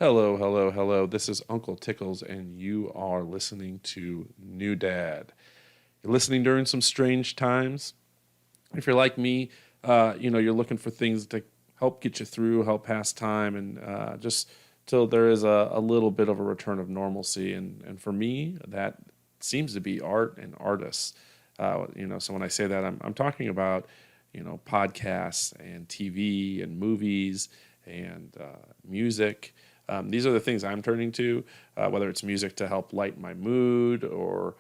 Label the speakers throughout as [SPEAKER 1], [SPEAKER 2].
[SPEAKER 1] Hello, hello, hello. This is Uncle Tickles, and you are listening to New Dad. You're listening during some strange times. If you're like me, you're looking for things to help get you through, help pass time, and just till there is a little bit of a return of normalcy. And for me, that seems to be art and artists. So when I say that, I'm talking about, podcasts and TV and movies and music. These are the things I'm turning to, whether it's music to help lighten my mood or,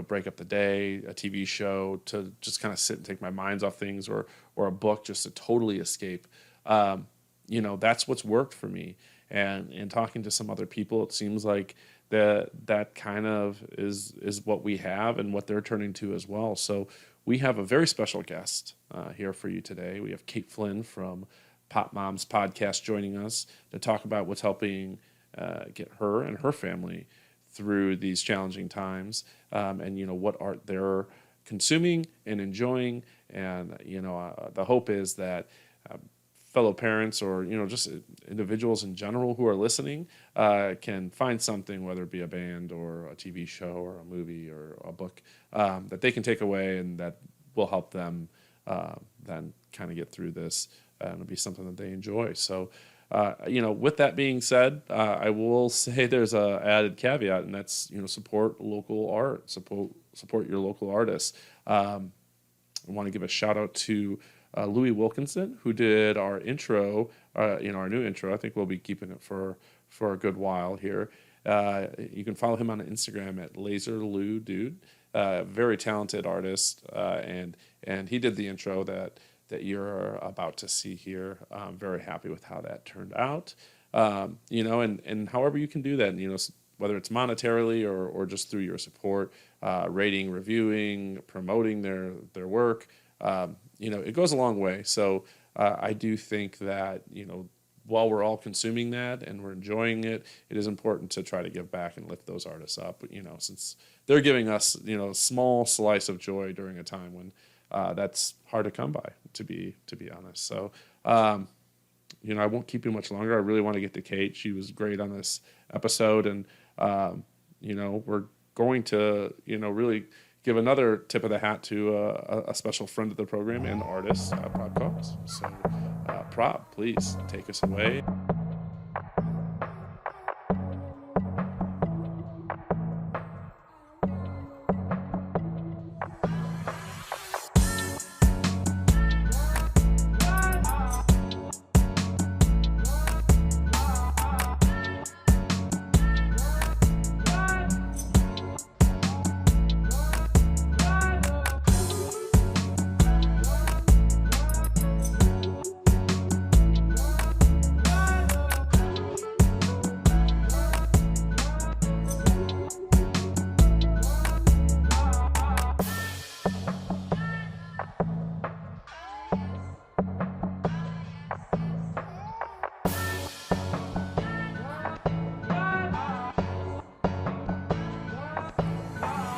[SPEAKER 1] break up the day, a TV show to just kind of sit and take my minds off things or a book just to totally escape. That's what's worked for me. And in talking to some other people, it seems like that kind of is what we have and what they're turning to as well. So we have a very special guest here for you today. We have Kait Flynn from Pop Mom's podcast joining us to talk about what's helping get her and her family through these challenging times, and what art they're consuming and enjoying. And the hope is that fellow parents or just individuals in general who are listening can find something, whether it be a band or a TV show or a movie or a book, that they can take away and that will help them then kind of get through this. And it'll be something that they enjoy. So, with that being said, I will say there's a added caveat, and that's, support local art, support your local artists. I want to give a shout out to Louis Wilkinson, who did our intro, our new intro. I think we'll be keeping it for a good while here. You can follow him on Instagram at LaserLouDude. Very talented artist, and he did the intro that you're about to see here. I'm very happy with how that turned out. And however you can do that, whether it's monetarily or just through your support, rating, reviewing, promoting their work, it goes a long way. So I do think that, while we're all consuming that and we're enjoying it, it is important to try to give back and lift those artists up, since they're giving us, a small slice of joy during a time when that's hard to come by, to be honest. So, I won't keep you much longer. I really want to get to Kait. She was great on this episode, and we're going to really give another tip of the hat to a special friend of the program and artist, Prab Cox. So, Prab, please take us away.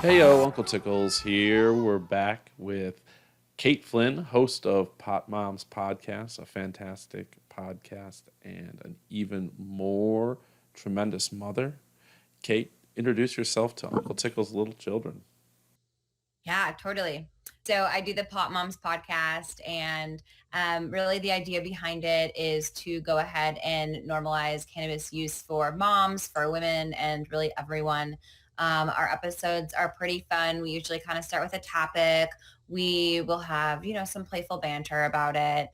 [SPEAKER 1] Hey yo, Uncle Tickles here. We're back with Kait Flynn, host of Pop Mom's podcast, a fantastic podcast and an even more tremendous mother. Kait, introduce yourself to Uncle Tickles' little children.
[SPEAKER 2] Yeah, totally. So I do the Pop Moms podcast, and really the idea behind it is to go ahead and normalize cannabis use for moms, for women, and really everyone. Our episodes are pretty fun. We usually kind of start with a topic. We will have, some playful banter about it,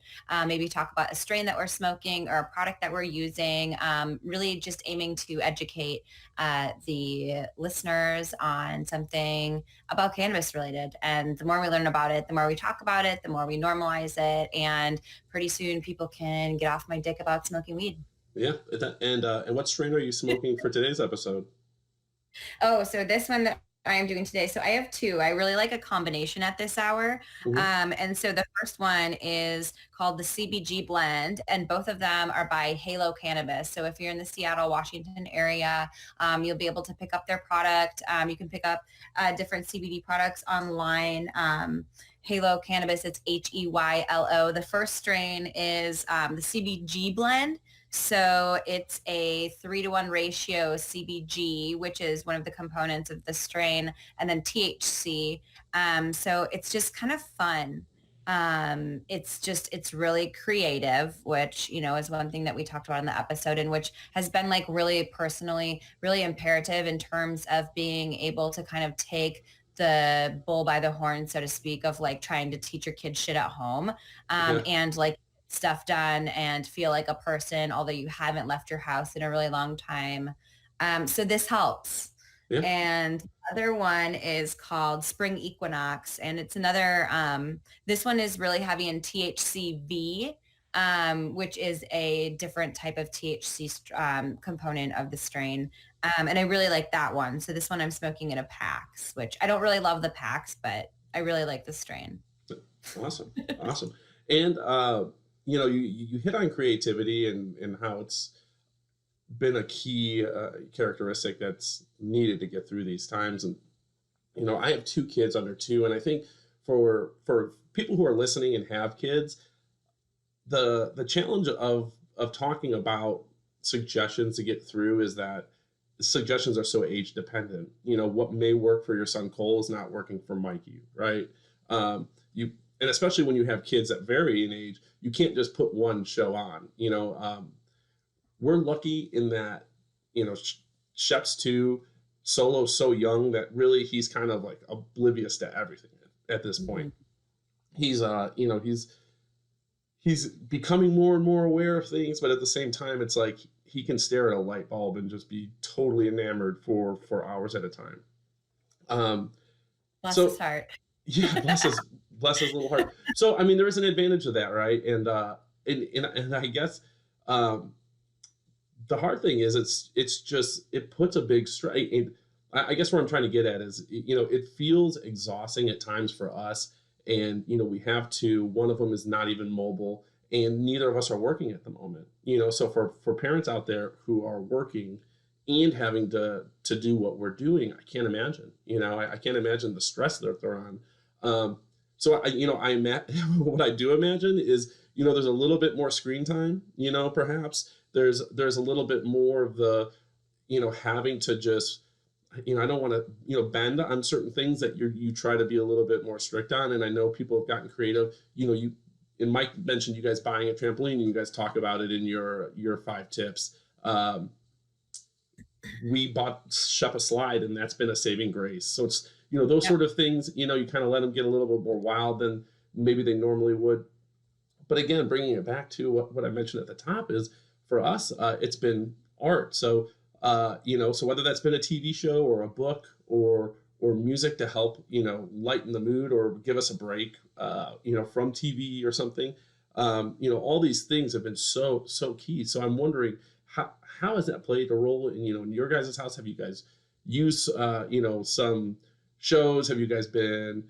[SPEAKER 2] maybe talk about a strain that we're smoking or a product that we're using, really just aiming to educate the listeners on something about cannabis related. And the more we learn about it, the more we talk about it, the more we normalize it. And pretty soon people can get off my dick about smoking weed.
[SPEAKER 1] Yeah, and what strain are you smoking for today's episode?
[SPEAKER 2] Oh, so this one that I am doing today. So I have two. I really like a combination at this hour. And so the first one is called the CBG blend, and both of them are by Halo Cannabis. So if you're in the Seattle, Washington area, you'll be able to pick up their product. You can pick up different CBD products online. Halo Cannabis, it's Heylo. The first strain is the CBG blend. So it's a 3-to-1 ratio CBG, which is one of the components of the strain, and then THC. So it's just kind of fun. It's really creative, which, is one thing that we talked about in the episode, and which has been like really personally, really imperative in terms of being able to kind of take the bull by the horn, so to speak, of like trying to teach your kids shit at home,
[SPEAKER 1] Yeah.
[SPEAKER 2] and like stuff done and feel like a person, although you haven't left your house in a really long time. So this helps.
[SPEAKER 1] Yeah.
[SPEAKER 2] And the other one is called Spring Equinox. And it's another, this one is really heavy in THCV, which is a different type of THC component of the strain. And I really like that one. So this one I'm smoking in a PAX, which I don't really love the PAX, but I really like the strain.
[SPEAKER 1] Awesome. Awesome. And, you hit on creativity and how it's been a key characteristic that's needed to get through these times. And, I have 2 kids under 2. And I think for people who are listening and have kids, the challenge of talking about suggestions to get through is that suggestions are so age dependent. What may work for your son Cole is not working for Mikey, right? You and especially when you have kids that vary in age, you can't just put one show on. We're lucky in that Shep's 2, Solo's so young that really he's kind of like oblivious to everything at this point. He's he's becoming more and more aware of things, but at the same time, it's like he can stare at a light bulb and just be totally enamored for hours at a time.
[SPEAKER 2] Bless
[SPEAKER 1] So
[SPEAKER 2] his heart.
[SPEAKER 1] yeah, bless his little heart. So I mean, there is an advantage of that, right? And I guess the hard thing is it's just it puts a big stress. I guess where I'm trying to get at is it feels exhausting at times for us, and we have to. One of them is not even mobile, and neither of us are working at the moment. So for parents out there who are working and having to do what we're doing, I can't imagine. I can't imagine the stress that they're on. So what I do imagine is there's a little bit more screen time. Perhaps there's a little bit more of the having to just I don't want to bend on certain things that you try to be a little bit more strict on. And I know people have gotten creative. You and Mike mentioned you guys buying a trampoline, and you guys talk about it in your 5 tips. We bought Shep a slide, and that's been a saving grace. So it's those sort of things. You kind of let them get a little bit more wild than maybe they normally would. But again, bringing it back to what I mentioned at the top is for us, it's been art. So so whether that's been a TV show or a book or music to help lighten the mood or give us a break, from TV or something, all these things have been so key. So I'm wondering how has that played a role in your guys' house? Have you guys used some shows? Have you guys been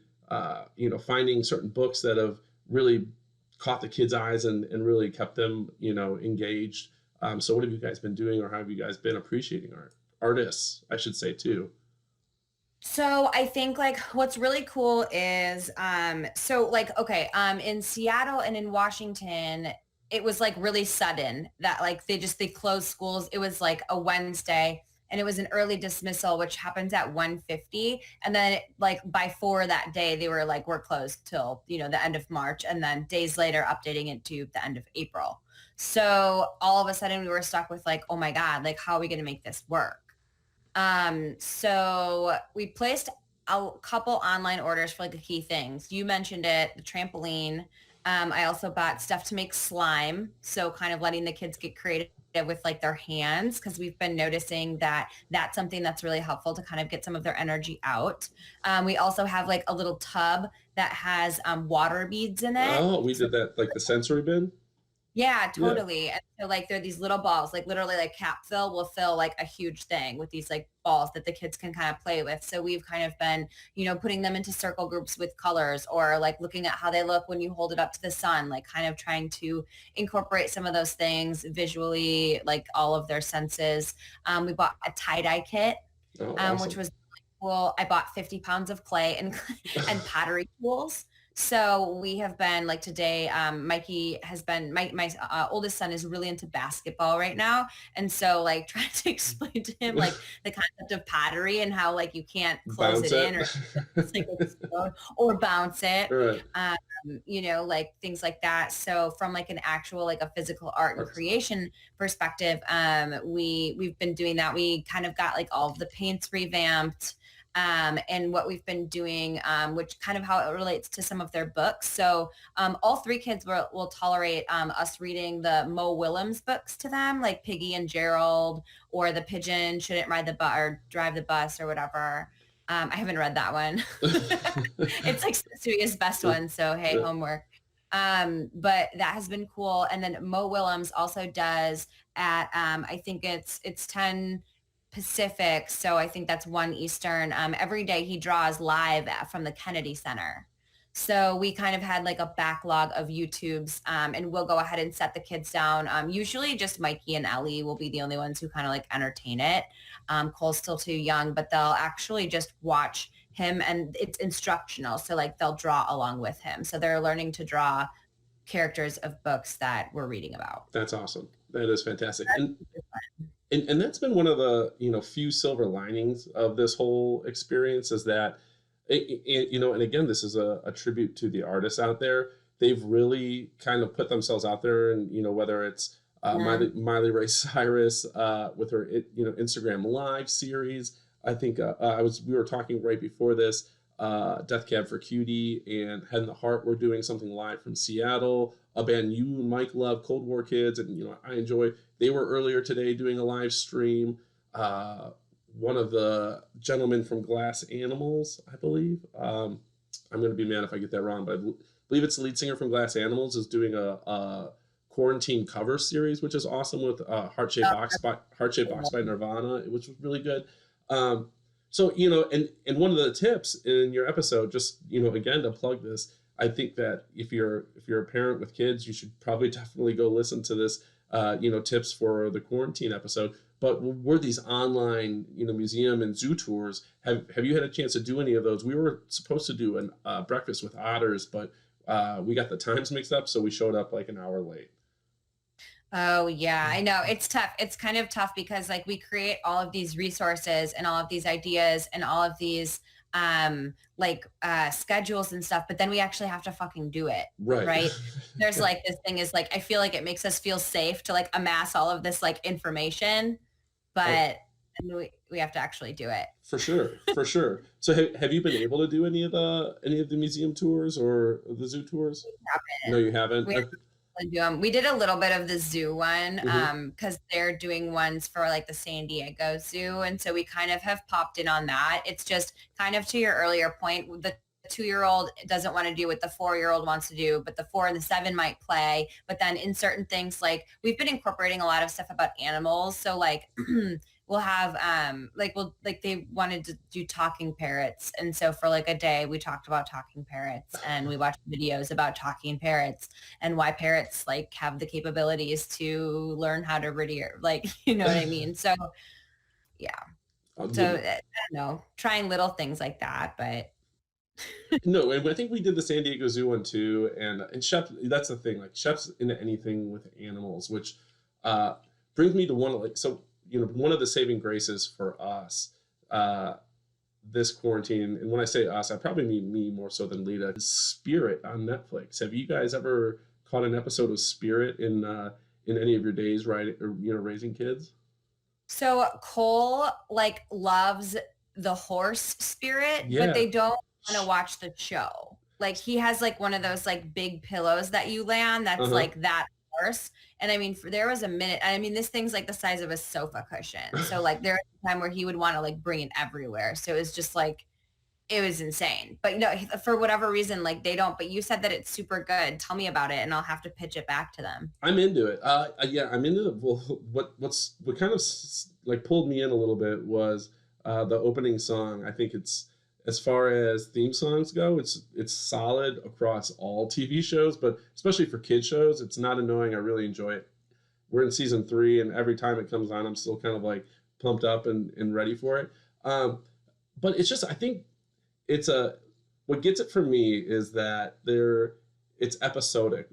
[SPEAKER 1] finding certain books that have really caught the kids' eyes and really kept them engaged? So what have you guys been doing, or how have you guys been appreciating artists, I should say, too?
[SPEAKER 2] So I think like what's really cool is in Seattle and in Washington, it was like really sudden that like they closed schools. It was like a Wednesday, and it was an early dismissal, which happens at 1:50. And then like by 4 that day, they were like, we're closed till, the end of March. And then days later updating it to the end of April. So all of a sudden we were stuck with like, oh my God, like how are we going to make this work? So we placed a couple online orders for like the key things. You mentioned it, the trampoline. I also bought stuff to make slime. So kind of letting the kids get creative with like their hands, because we've been noticing that that's something that's really helpful to kind of get some of their energy out. We also have like a little tub that has water beads in it.
[SPEAKER 1] Oh, we
[SPEAKER 2] So
[SPEAKER 1] did that, like the sensory bin.
[SPEAKER 2] yeah,
[SPEAKER 1] Yeah.
[SPEAKER 2] totally. And so like they're these little balls, like literally like cap fill will fill like a huge thing with these like balls that the kids can kind of play with. So we've kind of been, putting them into circle groups with colors, or like looking at how they look when you hold it up to the sun, like kind of trying to incorporate some of those things visually, like all of their senses. We bought a tie-dye kit,
[SPEAKER 1] Oh,
[SPEAKER 2] which
[SPEAKER 1] awesome.
[SPEAKER 2] was really cool. I bought 50 pounds of clay and and pottery tools. So we have been like today, Mikey has been, my oldest son is really into basketball right now. And so like trying to explain to him like the concept of pottery and how like you can't close
[SPEAKER 1] Bounce
[SPEAKER 2] it in or
[SPEAKER 1] it.
[SPEAKER 2] it's like explode or bounce it.
[SPEAKER 1] Right.
[SPEAKER 2] Um, like things like that. So from like an actual, like a physical art and
[SPEAKER 1] Arts.
[SPEAKER 2] creation perspective, we've been doing that. We kind of got like all of the paints revamped. And what we've been doing, which kind of how it relates to some of their books. So all three kids will tolerate us reading the Mo Willems books to them, like Piggy and Gerald, or The Pigeon Shouldn't Ride the Bus or Drive the Bus or whatever. I haven't read that one. It's like Suya's best one. So hey,
[SPEAKER 1] Yeah.
[SPEAKER 2] homework. But that has been cool. And then Mo Willems also does at I think it's 10 Pacific. So I think that's 1 Eastern. Every day he draws live from the Kennedy Center. So we kind of had like a backlog of YouTubes, and we'll go ahead and set the kids down. Usually just Mikey and Ellie will be the only ones who kind of like entertain it. Cole's still too young, but they'll actually just watch him, and it's instructional. So like they'll draw along with him. So they're learning to draw characters of books that we're reading about.
[SPEAKER 1] That's awesome. That is fantastic. And that's been one of the, few silver linings of this whole experience is that and again, this is a tribute to the artists out there. They've really kind of put themselves out there, and whether it's
[SPEAKER 2] Yeah.
[SPEAKER 1] Miley Ray Cyrus with her Instagram Live series. I think we were talking right before this. Death Cab for Cutie and Head in the Heart were doing something live from Seattle. A band you and Mike love, Cold War Kids, and I enjoy. They were earlier today doing a live stream. One of the gentlemen from Glass Animals, I believe. I'm going to be mad if I get that wrong, but I believe it's the lead singer from Glass Animals is doing a QuaranTEAM cover series, which is awesome with Heart Shaped Box by Nirvana, which was really good. So and one of the tips in your episode, just again to plug this, I think that if you're a parent with kids, you should probably definitely go listen to this. Tips for the quarantine episode. But were these online, museum and zoo tours? Have you had a chance to do any of those? We were supposed to do a breakfast with otters, but we got the times mixed up, so we showed up like an hour late.
[SPEAKER 2] Oh yeah, I know. It's tough. It's kind of tough because like we create all of these resources and all of these ideas and all of these schedules and stuff, but then we actually have to fucking do it.
[SPEAKER 1] Right.
[SPEAKER 2] Right. There's like this thing is like I feel like it makes us feel safe to like amass all of this like information,
[SPEAKER 1] Oh,
[SPEAKER 2] but we have to actually do it.
[SPEAKER 1] for sure, for sure. So have you been able to do any of the museum tours or the zoo tours? No, you haven't.
[SPEAKER 2] We do them. We did a little bit of the zoo one
[SPEAKER 1] Mhm.
[SPEAKER 2] because they're doing ones for like the San Diego Zoo. And so we kind of have popped in on that. It's just kind of to your earlier point, the 2-year-old doesn't want to do what the 4-year-old wants to do, but the 4 and the 7 might play. But then in certain things, like we've been incorporating a lot of stuff about animals. So like we'll have they wanted to do talking parrots, and so for like a day we talked about talking parrots and we watched videos about talking parrots and why parrots like have the capabilities to learn how to read, like you know what I mean. So yeah, so
[SPEAKER 1] You know,
[SPEAKER 2] I don't know, trying little things like that, but
[SPEAKER 1] no, and I think we did the San Diego Zoo one too, and Shep. That's the thing. Like Shep's into anything with animals, which uh, brings me to one of one of the saving graces for us uh, this quarantine, and when I say us, I probably mean me more so than Lita. Is Spirit on Netflix. Have you guys ever caught an episode of Spirit in any of your days, right? Or raising kids?
[SPEAKER 2] so Cole like loves the horse Spirit, but
[SPEAKER 1] Yeah.
[SPEAKER 2] they don't want to watch the show. Like he has like one of those like big pillows that you lay on
[SPEAKER 1] Uh
[SPEAKER 2] that's
[SPEAKER 1] huh.
[SPEAKER 2] like that horse. And I mean, there was a minute, I mean, this thing's like the size of a sofa cushion. So like there was a time where he would want to like bring it everywhere. So it was just like, it was insane. But for whatever reason, like they don't, but you said that it's super good. Tell me about it and I'll have to pitch it back to them.
[SPEAKER 1] I'm into it. Yeah, I'm into it. Well, what kind of like pulled me in a little bit was the opening song. I think it's as far as theme songs go, it's solid across all TV shows, but especially for kid shows, it's not annoying. I really enjoy it. We're in season 3, and every time it comes on, I'm still kind of like pumped up and ready for it. Um, but it's just I think it's a
[SPEAKER 3] what gets it for me is that it's episodic,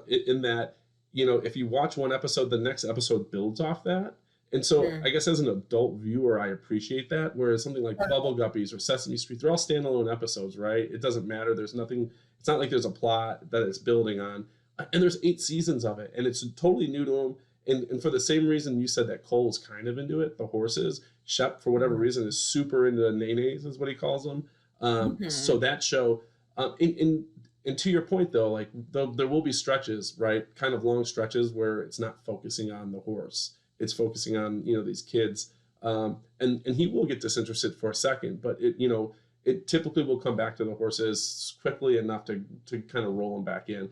[SPEAKER 3] in that, if you watch one episode, the next episode builds off that. And so I
[SPEAKER 2] Mm.
[SPEAKER 3] guess as an adult viewer, I appreciate that. Whereas something like Bubble Guppies or Sesame Street, they're all standalone episodes, right? It doesn't matter. There's nothing, it's not like there's a plot that it's building on. And there's 8 seasons of it, and it's totally new to them. And for the same reason you said that Cole's kind of into it, the horses, Shep, for whatever reason, is super into nenes, is what he calls them.
[SPEAKER 2] Mhm.
[SPEAKER 3] So that show, and to your point though, like there will be stretches, right? Kind of long stretches where it's not focusing on the horse; it's focusing on these kids, and he will get disinterested for a second, but it typically will come back to the horses quickly enough to kind of roll them back in.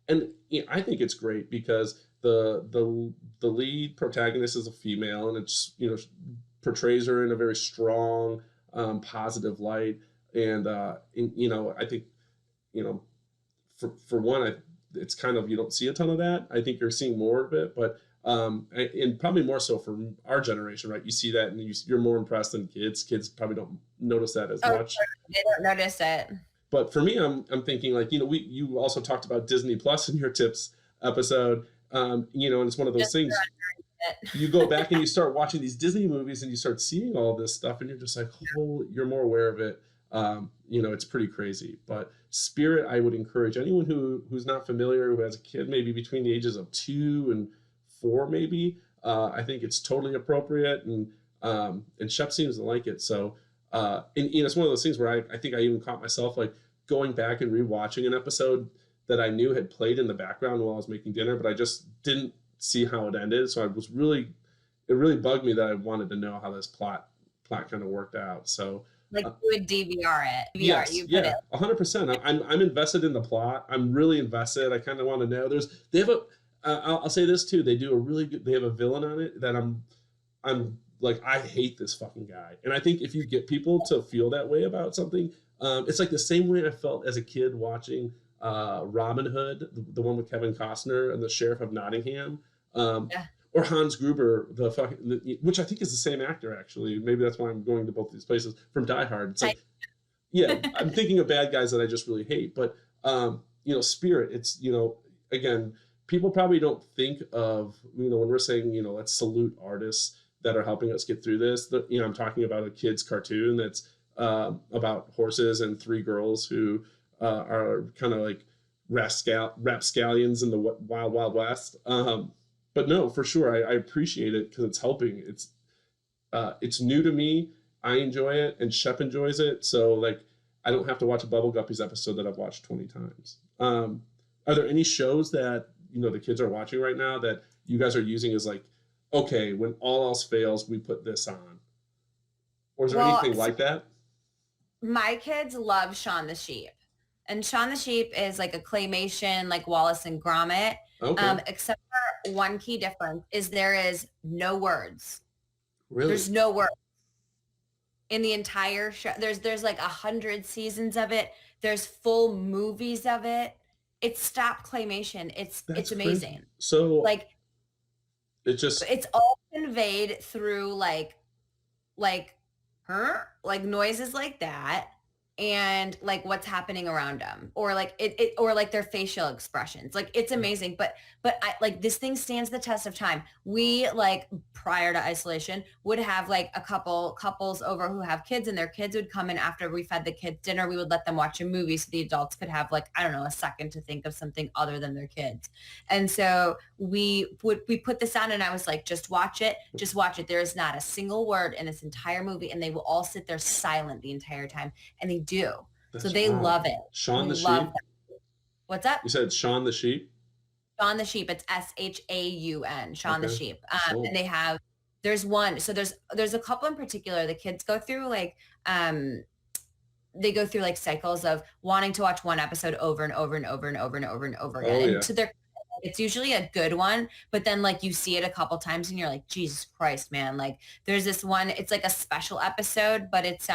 [SPEAKER 3] And I think it's great because the lead protagonist is a female, and it's portrays her in a very strong, positive light. And I think for one, it's kind of, you don't see a ton of that. I think you're seeing more of it, but and probably more so for our generation, right? You see that, and you're more impressed than kids. Kids probably don't notice that as
[SPEAKER 2] Oh,
[SPEAKER 3] much.
[SPEAKER 2] they don't notice it.
[SPEAKER 3] But for me, I'm thinking like, you also talked about Disney Plus in your tips episode, and it's one of those
[SPEAKER 2] Just
[SPEAKER 3] things.
[SPEAKER 2] it.
[SPEAKER 3] You go back and you start watching these Disney movies, and you start seeing all this stuff, and you're just like, you're more aware of it. It's pretty crazy. But Spirit, I would encourage anyone who's not familiar, who has a kid maybe between the ages of 2 and 4, maybe. I think it's totally appropriate, and Shep seems to like it. So, and it's one of those things where I think I even caught myself like going back and rewatching an episode that I knew had played in the background while I was making dinner, but I just didn't see how it ended. So it really bugged me that I wanted to know how this plot kind of worked out. So
[SPEAKER 2] Like you would DVR it. DVR,
[SPEAKER 3] yes,
[SPEAKER 2] you put
[SPEAKER 3] yeah,
[SPEAKER 2] it.
[SPEAKER 3] 100%. I'm invested in the plot. I'm really invested. I kind of want to know. They have a. I'll say this too. They do a really good. They have a villain on it that I'm like, I hate this fucking guy. And I think if you get people to feel that way about something, it's like the same way I felt as a kid watching Robin Hood, the one with Kevin Costner and the Sheriff of Nottingham,
[SPEAKER 2] Yeah.
[SPEAKER 3] or Hans Gruber, which I think is the same actor actually. Maybe that's why I'm going to both these places, from Die Hard. It's like, yeah, I'm thinking of bad guys that I just really hate. But Spirit, it's again, people probably don't think of when we're saying let's salute artists that are helping us get through this. I'm talking about a kid's cartoon that's about horses and 3 girls who are kind of like rapscallions in the wild wild west. But no, for sure, I appreciate it because it's helping. It's new to me. I enjoy it, and Shep enjoys it. So like, I don't have to watch a Bubble Guppies episode that I've watched 20 times. Are there any shows that the kids are watching right now that you guys are using as like, okay, when all else fails, we put this on? Or is there anything like that?
[SPEAKER 2] My kids love Shaun the Sheep. And Shaun the Sheep is like a claymation, like Wallace and Gromit.
[SPEAKER 3] Okay.
[SPEAKER 2] Except for one key difference is there is no words.
[SPEAKER 3] Really?
[SPEAKER 2] There's no words in the entire show. There's like 100 seasons of it. There's full movies of it. It's stop claymation. It's amazing.
[SPEAKER 3] Crazy. So
[SPEAKER 2] like it's all conveyed through like noises like that, and like what's happening around them, or like it or like their facial expressions. Like it's amazing. But I like, this thing stands the test of time. We, like, prior to isolation, would have like a couples over who have kids, and their kids would come in after we fed the kids dinner. We would let them watch a movie so the adults could have, like, I don't know, a second to think of something other than their kids. And so we put this on, and I was like, just watch it. There is not a single word in this entire movie, and they will all sit there silent the entire time. And they do. So they love it.
[SPEAKER 3] Shaun the Sheep?
[SPEAKER 2] That. What's up?
[SPEAKER 3] You said Shaun the Sheep?
[SPEAKER 2] Shaun the Sheep. It's SHAUN. Shaun the Sheep.
[SPEAKER 3] Cool.
[SPEAKER 2] And they have, there's one. So there's a couple in particular. The kids go through like, they go through like cycles of wanting to watch one episode over and over and over and over and over and over again.
[SPEAKER 3] Oh, yeah.
[SPEAKER 2] And so it's usually a good one, but then like you see it a couple times and you're like, Jesus Christ, man. Like there's this one, it's like a special episode, but it's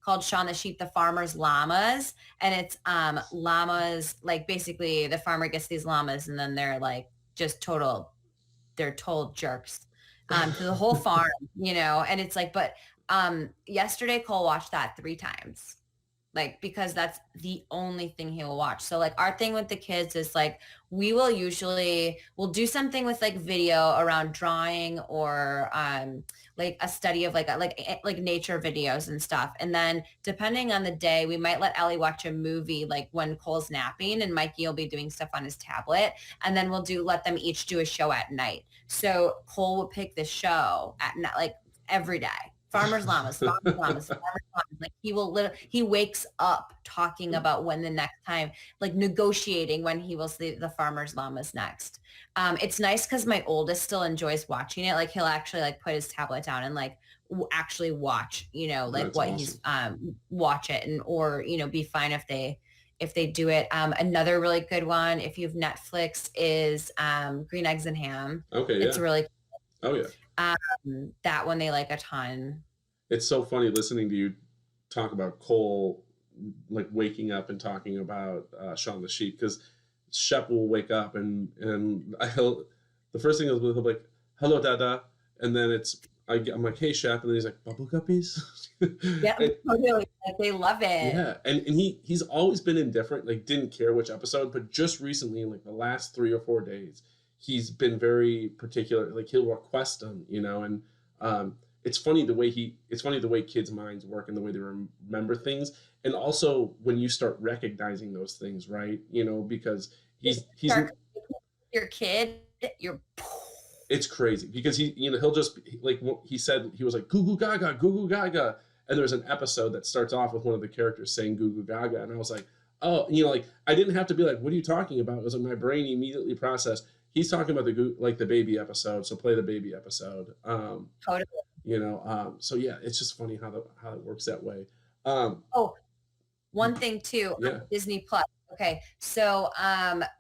[SPEAKER 2] called Shaun the Sheep, the Farmer's Llamas. And it's llamas, like basically the farmer gets these llamas and then they're like just they're total jerks to the whole farm, and it's like, but yesterday Cole watched that 3 times. like, because that's the only thing he will watch. So like our thing with the kids is like, we'll do something with like video around drawing or like a study of like nature videos and stuff. And then depending on the day, we might let Ellie watch a movie like when Cole's napping, and Mikey will be doing stuff on his tablet. And then let them each do a show at night. So Cole will pick the show at night, like every day. Farmer's Llamas, Farmer's Llamas, Farmer's Llamas. Like he wakes up talking about when the next time, like negotiating when he will see the Farmer's Llamas next. It's nice because my oldest still enjoys watching it. Like he'll actually like put his tablet down and like actually watch, like
[SPEAKER 3] That's
[SPEAKER 2] what
[SPEAKER 3] awesome.
[SPEAKER 2] he's watch it, and or be fine if they do it. Another really good one, if you've Netflix, is Green Eggs and Ham.
[SPEAKER 3] Okay,
[SPEAKER 2] It's
[SPEAKER 3] yeah.
[SPEAKER 2] really
[SPEAKER 3] Oh yeah.
[SPEAKER 2] that one they like a ton.
[SPEAKER 3] It's so funny listening to you talk about Cole, like waking up and talking about Shaun the Sheep, because Shep will wake up and the first thing is he'll be like, "Hello, Dada," and then I'm like, "Hey, Shep," and then he's like, "Bubble guppies."
[SPEAKER 2] Yeah, totally. Like, they love it.
[SPEAKER 3] Yeah, and he's always been indifferent, like didn't care which episode, but just recently, in like the last 3 or 4 days, he's been very particular. Like he'll request them, and it's funny the way kids' minds work and the way they remember things, and also when you start recognizing those things, right? Because he's
[SPEAKER 2] your kid,
[SPEAKER 3] it's crazy because he'll just like he said, he was like goo goo gaga, goo goo gaga, and there's an episode that starts off with one of the characters saying goo goo gaga, and I was like, oh, like I didn't have to be like, what are you talking about? It was like my brain immediately processed, he's talking about the baby episode, so play the baby episode.
[SPEAKER 2] Totally.
[SPEAKER 3] So yeah, it's just funny how it works that way.
[SPEAKER 2] One thing too,
[SPEAKER 3] Yeah.
[SPEAKER 2] Disney Plus. Okay, so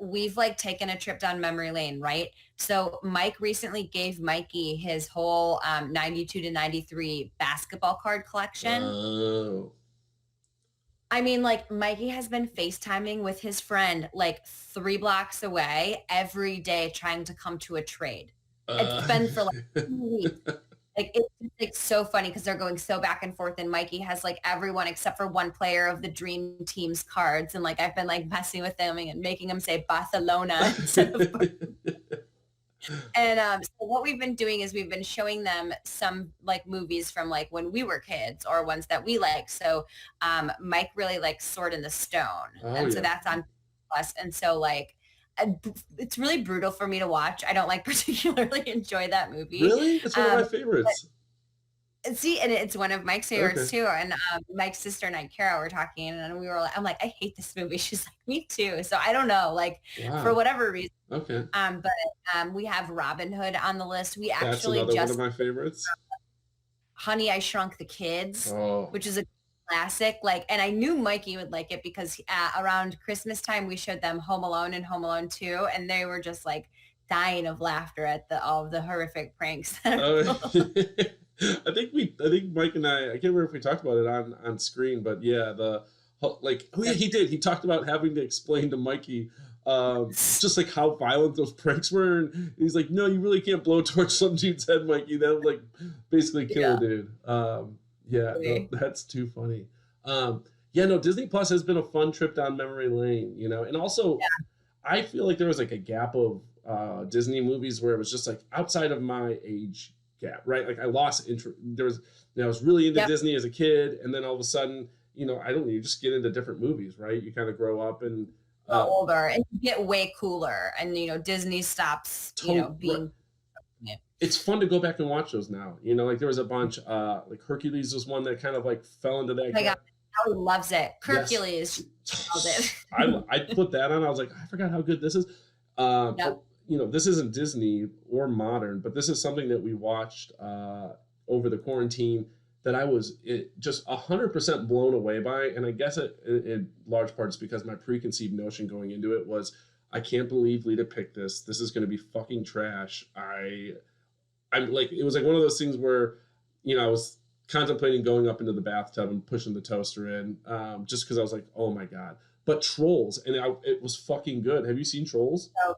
[SPEAKER 2] we've like taken a trip down memory lane, right? So Mike recently gave Mikey his whole 92 to 93 basketball card collection.
[SPEAKER 3] Oh.
[SPEAKER 2] I mean, like Mikey has been FaceTiming with his friend like 3 blocks away every day trying to come to a trade. It's been for like 2 weeks. Like it's so funny because they're going so back and forth, and Mikey has like everyone except for one player of the Dream Team's cards, and like I've been like messing with him and making him say Barcelona instead of and so what we've been doing is we've been showing them some like movies from like when we were kids or ones that we like. So Mike really likes Sword in the Stone, so that's on Plus, and so like it's really brutal for me to watch. I don't like particularly enjoy that movie.
[SPEAKER 3] Really? It's one of my favorites.
[SPEAKER 2] See, and it's one of Mike's favorites too. And Mike's sister and I, Carole, were talking, and I'm like, I hate this movie. She's like, me too. So I don't know, like for whatever reason.
[SPEAKER 3] Okay.
[SPEAKER 2] But we have Robin Hood on the list. We actually
[SPEAKER 3] That's another one of my favorites.
[SPEAKER 2] Honey, I Shrunk the Kids, which is a classic. Like, and I knew Mikey would like it because around Christmas time we showed them Home Alone and Home Alone 2, and they were just like dying of laughter at all of the horrific pranks.
[SPEAKER 3] I think Mike and I can't remember if we talked about it on screen, but yeah, he did. He talked about having to explain to Mikey just like how violent those pranks were, and he's like, no, you really can't blowtorch some dude's head, Mikey. That would like basically kill a dude. No, that's too funny. Disney Plus has been a fun trip down memory lane, and also I feel like there was like a gap of Disney movies where it was just like outside of my age gap, right? Like I lost interest. I was really into Disney as a kid, and then all of a sudden, you just get into different movies, right? You kind of grow up and
[SPEAKER 2] older, and you get way cooler, and Disney stops, being.
[SPEAKER 3] Right. It's fun to go back and watch those now. Like there was a bunch. Like Hercules was one that kind of like fell into that.
[SPEAKER 2] Oh my God, Ellie loves it. Hercules,
[SPEAKER 3] yes. I put that on. I was like, I forgot how good this is. This isn't Disney or modern, but this is something that we watched over the quarantine that I was just 100% blown away by. And I guess it in large part is because my preconceived notion going into it was, I can't believe Lita picked this. This is going to be fucking trash. I'm like, it was like one of those things where, I was contemplating going up into the bathtub and pushing the toaster in just because I was like, oh my God. But Trolls, and it was fucking good. Have you seen Trolls?
[SPEAKER 2] So good.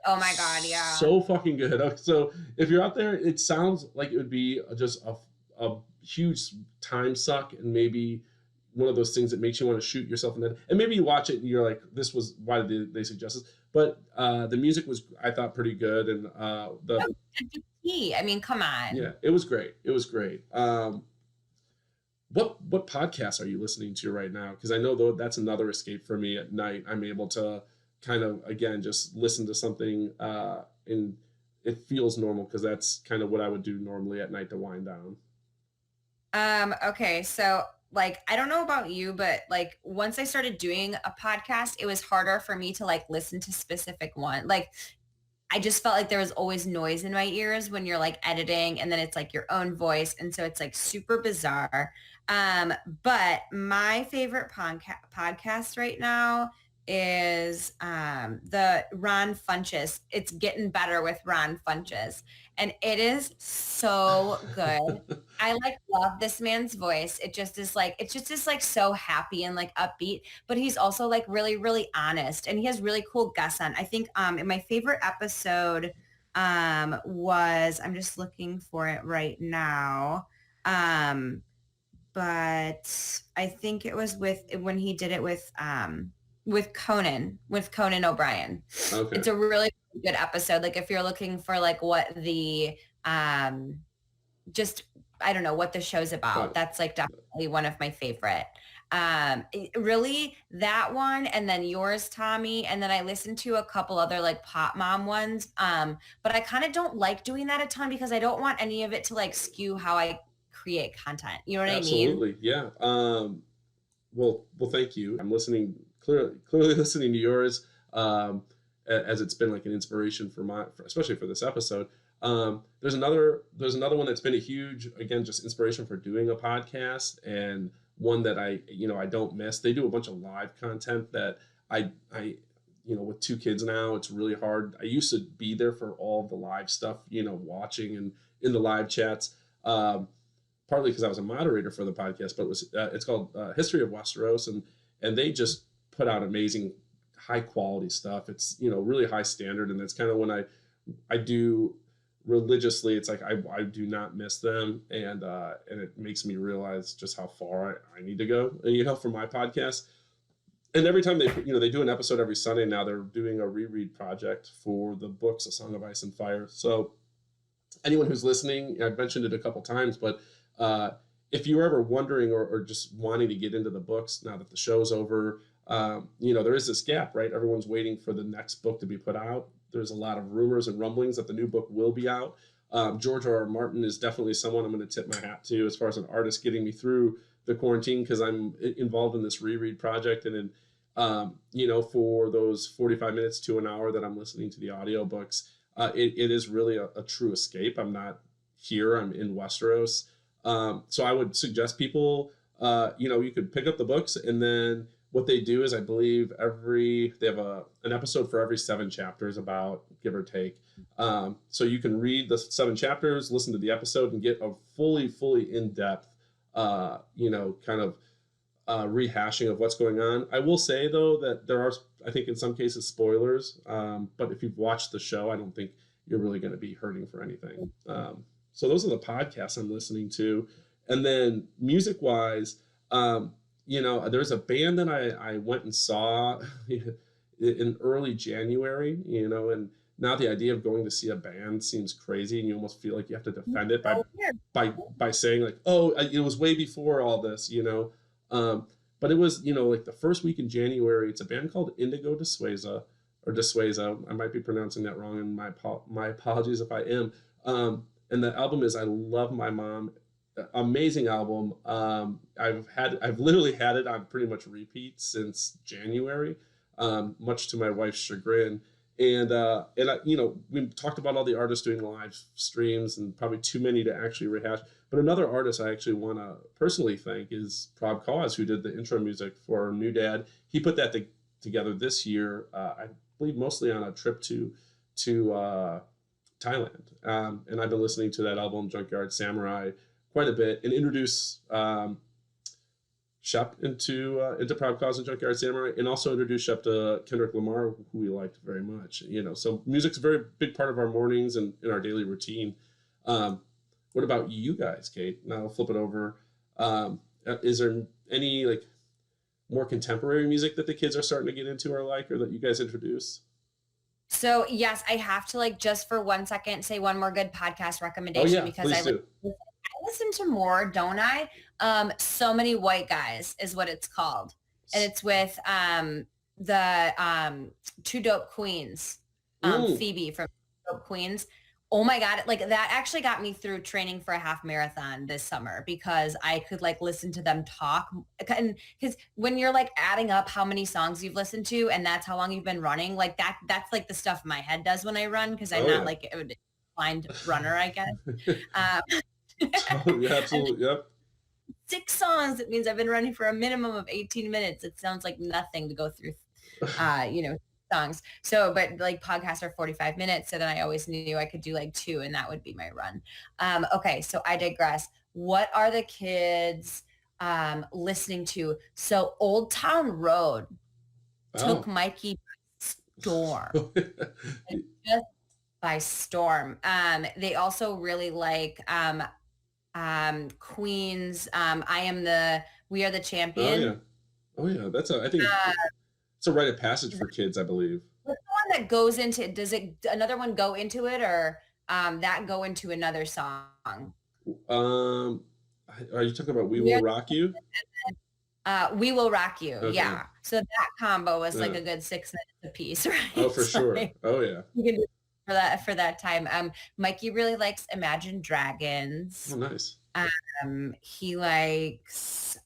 [SPEAKER 2] Oh my God, yeah.
[SPEAKER 3] So fucking good. So if you're out there, it sounds like it would be just a huge time suck and maybe one of those things that makes you want to shoot yourself in the head. And maybe you watch it and you're like, why did they suggest this? But the music was, I thought, pretty good. And the
[SPEAKER 2] key. I mean, come on.
[SPEAKER 3] Yeah, it was great. It was great. What podcasts are you listening to right now? Because I know though that's another escape for me at night. I'm able to kind of, again, just listen to something and it feels normal, because that's kind of what I would do normally at night to wind down.
[SPEAKER 2] Okay, so like, I don't know about you, but like once I started doing a podcast, it was harder for me to like listen to specific one. Like I just felt like there was always noise in my ears when you're like editing, and then it's like your own voice. And so it's like super bizarre. But my favorite podcast right now is the Ron Funches. It's Getting Better with Ron Funches. And it is so good. I like love this man's voice. It just is like, it's just like so happy and like upbeat, but he's also like really, really honest, and he has really cool guests on. I think in my favorite episode was, I'm just looking for it right now. But I think it was when he did it with Conan O'Brien.
[SPEAKER 3] Okay.
[SPEAKER 2] It's a really good episode. Like if you're looking for like what the just, I don't know what the show's about. That's like definitely one of my favorite. Really that one, and then yours, Tommy, and then I listened to a couple other like pop mom ones. But I kind of don't like doing that a ton, because I don't want any of it to like skew how I create content. You know what I mean?
[SPEAKER 3] Absolutely. Yeah. Well, thank you. I'm listening, clearly listening to yours, as it's been like an inspiration especially for this episode. There's another one that's been a huge, again, just inspiration for doing a podcast, and one that I don't miss. They do a bunch of live content that I with 2 kids now, it's really hard. I used to be there for all the live stuff, watching and in the live chats, partly because I was a moderator for the podcast, but it's called History of Westeros, and they just put out amazing, high quality stuff. It's really high standard, and that's kind of when I do religiously. It's like I do not miss them, and it makes me realize just how far I need to go, for my podcast. And every time they do an episode every Sunday now, they're doing a reread project for the books A Song of Ice and Fire. So anyone who's listening, I've mentioned it a couple times, but if you're ever wondering or just wanting to get into the books now that the show's over, there is this gap, right? Everyone's waiting for the next book to be put out. There's a lot of rumors and rumblings that the new book will be out. George R.R. Martin is definitely someone I'm going to tip my hat to as far as an artist getting me through the quarantine, because I'm involved in this reread project. And then, for those 45 minutes to an hour that I'm listening to the audiobooks, it is really a true escape. I'm not here. I'm in Westeros. So I would suggest people, you could pick up the books, and then what they do is, I believe they have an episode for every 7 chapters, about, give or take. So you can read the 7 chapters, listen to the episode, and get a fully in-depth, kind of rehashing of what's going on. I will say though that there are, I think in some cases, spoilers. But if you've watched the show, I don't think you're really going to be hurting for anything. So those are the podcasts I'm listening to. And then music-wise, there's a band that I went and saw in early January, and now the idea of going to see a band seems crazy, and you almost feel like you have to defend it by saying like, oh, it was way before all this, but it was, like the first week in January. It's a band called Indigo de Sueza, or de Sueza. I might be pronouncing that wrong, and my apologies if I am. And the album is I Love My Mom. Amazing album. I've literally had it on pretty much repeat since January, much to my wife's chagrin. And we talked about all the artists doing live streams, and probably too many to actually rehash. But another artist I actually want to personally thank is Prob Cause, who did the intro music for New Dad. He put that together this year, I believe mostly on a trip to Thailand. And I've been listening to that album, Junkyard Samurai, quite a bit, and introduce Shep into Proud Cause and Junkyard Samurai, and also introduce Shep to Kendrick Lamar, who we liked very much. So music's a very big part of our mornings and in our daily routine. What about you guys, Kate? Now I'll flip it over. is there any like more contemporary music that the kids are starting to get into or like, or that you guys introduce?
[SPEAKER 2] So yes, I have to like just for 1 second say one more good podcast recommendation because
[SPEAKER 3] please do.
[SPEAKER 2] I listen to more, don't I? So Many White Guys is what it's called. And it's with the Two Dope Queens, Phoebe from Dope Queens. Oh my God. Like that actually got me through training for a half marathon this summer because I could like listen to them talk. And because when you're like adding up how many songs you've listened to and that's how long you've been running, like that's like the stuff my head does when I run because I'm not like a blind runner, I guess.
[SPEAKER 3] Yeah, absolutely. Yep.
[SPEAKER 2] 6 songs. It means I've been running for a minimum of 18 minutes. It sounds like nothing to go through, songs. So, but like podcasts are 45 minutes. So then I always knew I could do like 2 and that would be my run. Okay. So I digress. What are the kids listening to? So Old Town Road took Mikey by storm. Just by storm. They also really like Queen's We Are the Champion.
[SPEAKER 3] Oh yeah. I think it's a rite of passage for kids, I believe.
[SPEAKER 2] What's the one that goes into, does it another one go into it or that go into another song?
[SPEAKER 3] Are you talking about We Will Rock You?
[SPEAKER 2] We Will Rock You. Okay. Yeah. So that combo was like a good 6 minutes a piece, right?
[SPEAKER 3] Oh, for sure. Oh yeah.
[SPEAKER 2] You can do for that time. Mikey really likes Imagine Dragons.
[SPEAKER 3] Oh, nice.
[SPEAKER 2] He likes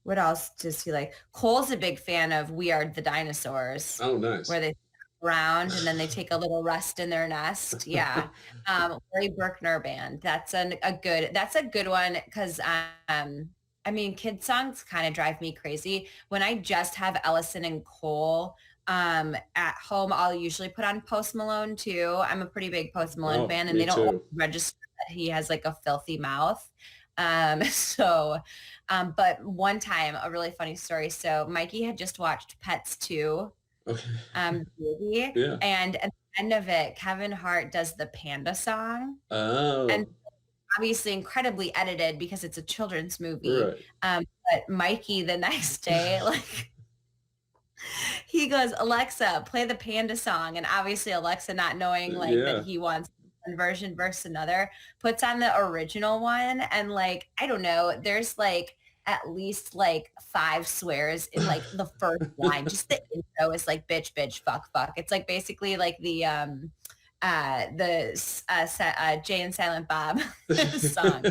[SPEAKER 2] what else does he like? Cole's a big fan of We Are the Dinosaurs.
[SPEAKER 3] Oh, nice.
[SPEAKER 2] Where they around and then they take a little rest in their nest. Yeah. Larry Berkner Band. That's a good one because I mean, kid songs kind of drive me crazy. When I just have Ellison and Cole at home, I'll usually put on Post Malone too. I'm a pretty big Post Malone fan and they don't register that he has like a filthy mouth. But one time, a really funny story. So Mikey had just watched Pets 2.
[SPEAKER 3] Okay.
[SPEAKER 2] Yeah. And at the end of it, Kevin Hart does the Panda song.
[SPEAKER 3] Oh.
[SPEAKER 2] And obviously incredibly edited because it's a children's movie. Right. But Mikey the next day, like he goes, Alexa, play the Panda song. And obviously Alexa not knowing like that he wants one version versus another, puts on the original one. And like, I don't know, there's like at least like 5 swears in like the first line. Just the intro is like bitch, bitch, fuck, fuck. It's like basically like the Jay and Silent Bob song.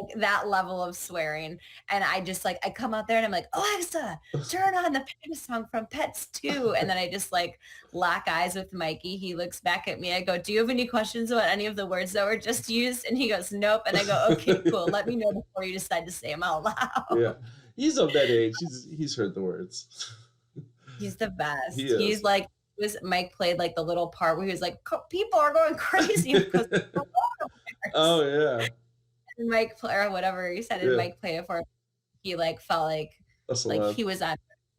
[SPEAKER 2] Like that level of swearing. And I just like, I come out there and I'm like, Alexa, turn on the Panda song from Pets 2. And then I just like lock eyes with Mikey. He looks back at me. I go, do you have any questions about any of the words that were just used? And he goes, nope. And I go, okay, cool. Let me know before you decide to say them out loud.
[SPEAKER 3] Yeah. He's of that age. He's heard the words.
[SPEAKER 2] He's the best. He's like, Mike played like the little part where he was like, people are going crazy because
[SPEAKER 3] oh yeah.
[SPEAKER 2] And Mike or whatever he said, and Mike played it for him. He like felt like he was on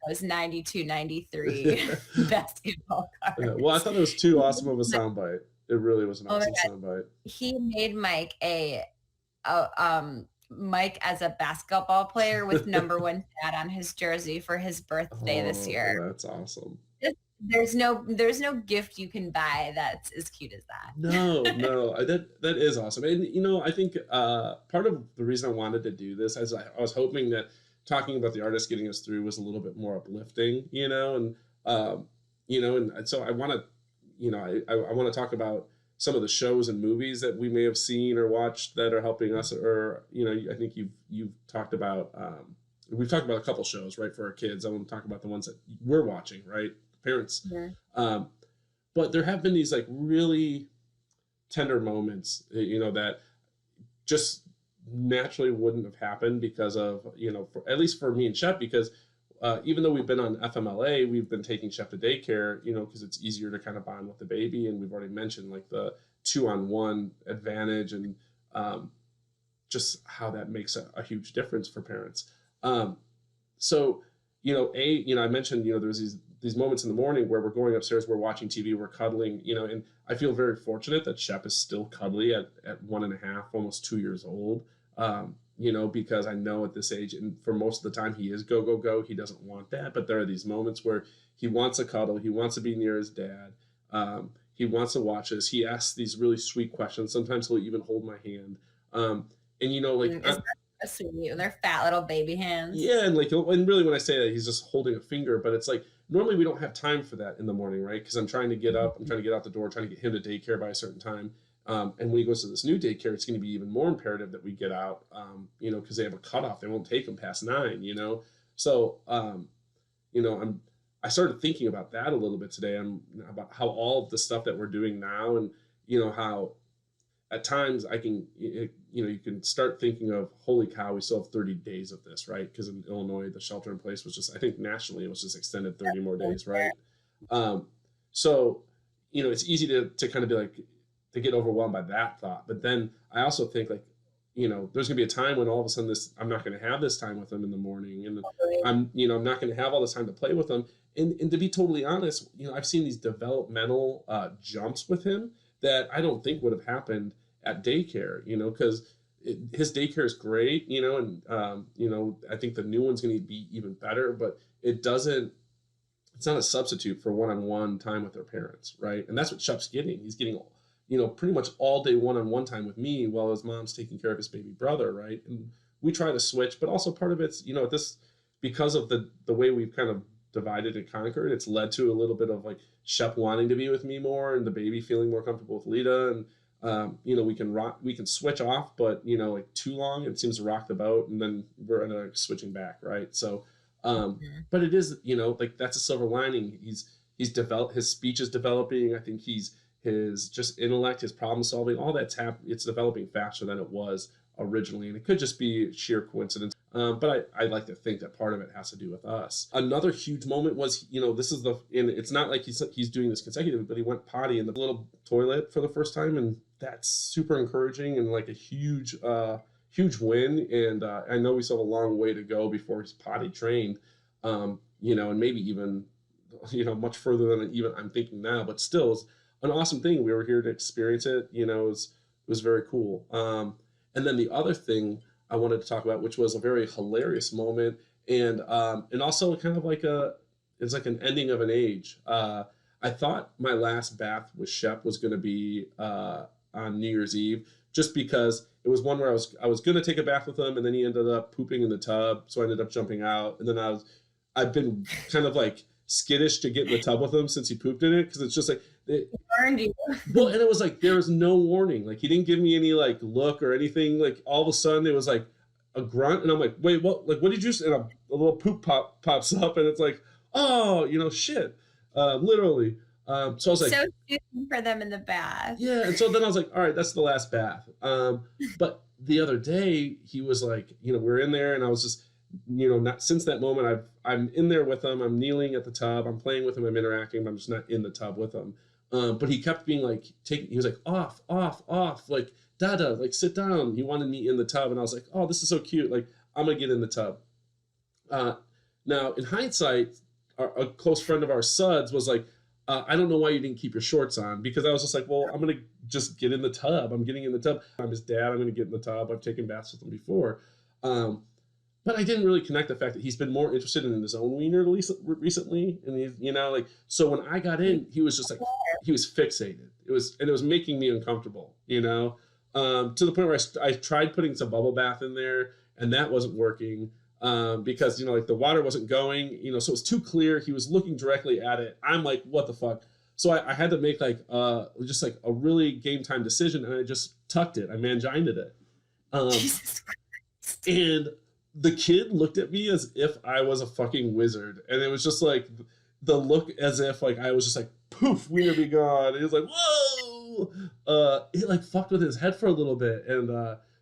[SPEAKER 2] those 92, 93 basketball cards.
[SPEAKER 3] Yeah. Well, I thought it was too awesome of a soundbite. It really was an awesome soundbite.
[SPEAKER 2] He made Mike Mike as a basketball player with number 1 stat on his jersey for his birthday this year.
[SPEAKER 3] That's awesome.
[SPEAKER 2] There's no gift you can buy that's as cute as that.
[SPEAKER 3] No, that is awesome. And I think part of the reason I wanted to do this is I was hoping that talking about the artist getting us through was a little bit more uplifting, and so I want to, I want to talk about some of the shows and movies that we may have seen or watched that are helping us, or I think you've talked about we've talked about a couple shows, right, for our kids. I want to talk about the ones that we're watching, right, parents. Yeah. But there have been these like really tender moments, that just naturally wouldn't have happened because of, at least for me and Shep, because even though we've been on FMLA, we've been taking Shep to daycare, because it's easier to kind of bond with the baby. And we've already mentioned like the 2-on-1 advantage and just how that makes a huge difference for parents. So, I mentioned, there's these moments in the morning where we're going upstairs, we're watching TV, we're cuddling, and I feel very fortunate that Shep is still cuddly at 1.5, almost 2 years old. because I know at this age, and for most of the time he is go, go, go. He doesn't want that. But there are these moments where he wants a cuddle. He wants to be near his dad. He wants to watch us. He asks these really sweet questions. Sometimes he'll even hold my hand.
[SPEAKER 2] Isn't that so sweet with their fat little baby hands?
[SPEAKER 3] Yeah, and really when I say that, he's just holding a finger, but it's like normally we don't have time for that in the morning, right? Because I'm trying to get up, I'm trying to get out the door, trying to get him to daycare by a certain time. And when he goes to this new daycare, it's going to be even more imperative that we get out, because they have a cutoff. They won't take him past 9, So, I started thinking about that a little bit today, about how all of the stuff that we're doing now, and how at times you can start thinking of, holy cow, we still have 30 days of this, right? Because in Illinois, the shelter in place was just, I think nationally, it was just extended 30 more days, right? So, it's easy to kind of be like, to get overwhelmed by that thought. But then I also think there's gonna be a time when all of a sudden I'm not gonna have this time with them in the morning, and I'm not gonna have all this time to play with them. And to be totally honest, I've seen these developmental jumps with him that I don't think would have happened at daycare, because his daycare is great, and I think the new one's going to be even better, but it's not a substitute for one-on-one time with their parents, right? And that's what Shep's getting. He's getting, pretty much all day one-on-one time with me while his mom's taking care of his baby brother, right? And we try to switch, but also part of it's, because of the way we've kind of divided and conquered, it's led to a little bit of like Shep wanting to be with me more, and the baby feeling more comfortable with Lita, and we can switch off, but too long it seems to rock the boat, and then we're end up switching back, right? So but it is that's a silver lining. He's developed, his speech is developing. I think his just intellect, his problem solving, all that's it's developing faster than it was originally, and it could just be sheer coincidence, but I like to think that part of it has to do with us. Another huge moment was, this is and it's not like he's doing this consecutively, but he went potty in the little toilet for the first time, and that's super encouraging and like a huge win. And I know we still have a long way to go before he's potty trained, and maybe even much further than even I'm thinking now, but still it's an awesome thing. We were here to experience it. It was very cool. And then the other thing I wanted to talk about, which was a very hilarious moment, and also kind of like it's like an ending of an age. I thought my last bath with Shep was going to be on New Year's Eve, just because it was one where I was going to take a bath with him, and then he ended up pooping in the tub, so I ended up jumping out, and then I've been kind of like skittish to get in the tub with him since he pooped in it, because it's just like
[SPEAKER 2] burned you.
[SPEAKER 3] Well, and it was like there was no warning. Like he didn't give me any like look or anything. Like all of a sudden it was like a grunt, and I'm like, wait, what? Like what did you say? And a little poop pops up, and it's like, oh, shit, literally. So I was like,
[SPEAKER 2] so soon for them in the bath.
[SPEAKER 3] Yeah, and so then I was like, all right, that's the last bath. But the other day he was like, we're in there, and I was just, not since that moment I'm in there with him. I'm kneeling at the tub. I'm playing with him. I'm interacting. But I'm just not in the tub with him. But he kept being like, he was like, off, like, Dada, like, sit down. He wanted me in the tub. And I was like, oh, this is so cute. Like, I'm going to get in the tub. Now, in hindsight, a close friend of ours, Suds, was like, I don't know why you didn't keep your shorts on. Because I was just like, well, I'm going to just get in the tub. I'm getting in the tub. I'm his dad. I'm going to get in the tub. I've taken baths with him before. But I didn't really connect the fact that he's been more interested in his own wiener recently. And he's, so when I got in, he was just like, he was fixated. It was making me uncomfortable, to the point where I tried putting some bubble bath in there, and that wasn't working, because, like the water wasn't going, so it was too clear. He was looking directly at it. I'm like, what the fuck? So I had to make like, just like a really game time decision, and I just tucked it. I mangina'd it.
[SPEAKER 2] Jesus Christ.
[SPEAKER 3] And the kid looked at me as if I was a fucking wizard. And it was just like the look as if like I was just like, poof, wiener be gone. And he was like, whoa! It like fucked with his head for a little bit. And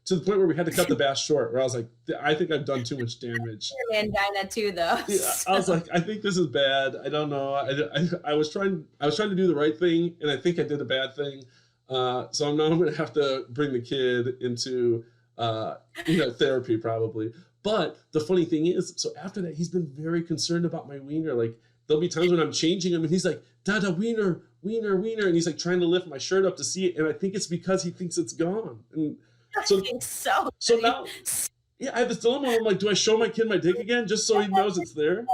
[SPEAKER 3] to the point where we had to cut the bath short, where I was like, I think I've done too much damage.
[SPEAKER 2] Mangina too, though.
[SPEAKER 3] Yeah, so. I was like, I think this is bad. I don't know. I was trying to do the right thing, and I think I did a bad thing. So now I'm going to have to bring the kid into therapy probably. But the funny thing is, so after that, he's been very concerned about my wiener. Like, there'll be times when I'm changing him, and he's like, Dada, wiener. And he's like trying to lift my shirt up to see it. And I think it's because he thinks it's gone. And So
[SPEAKER 2] so
[SPEAKER 3] now, yeah, I have this dilemma. I'm like, do I show my kid my dick again just so he knows it's there?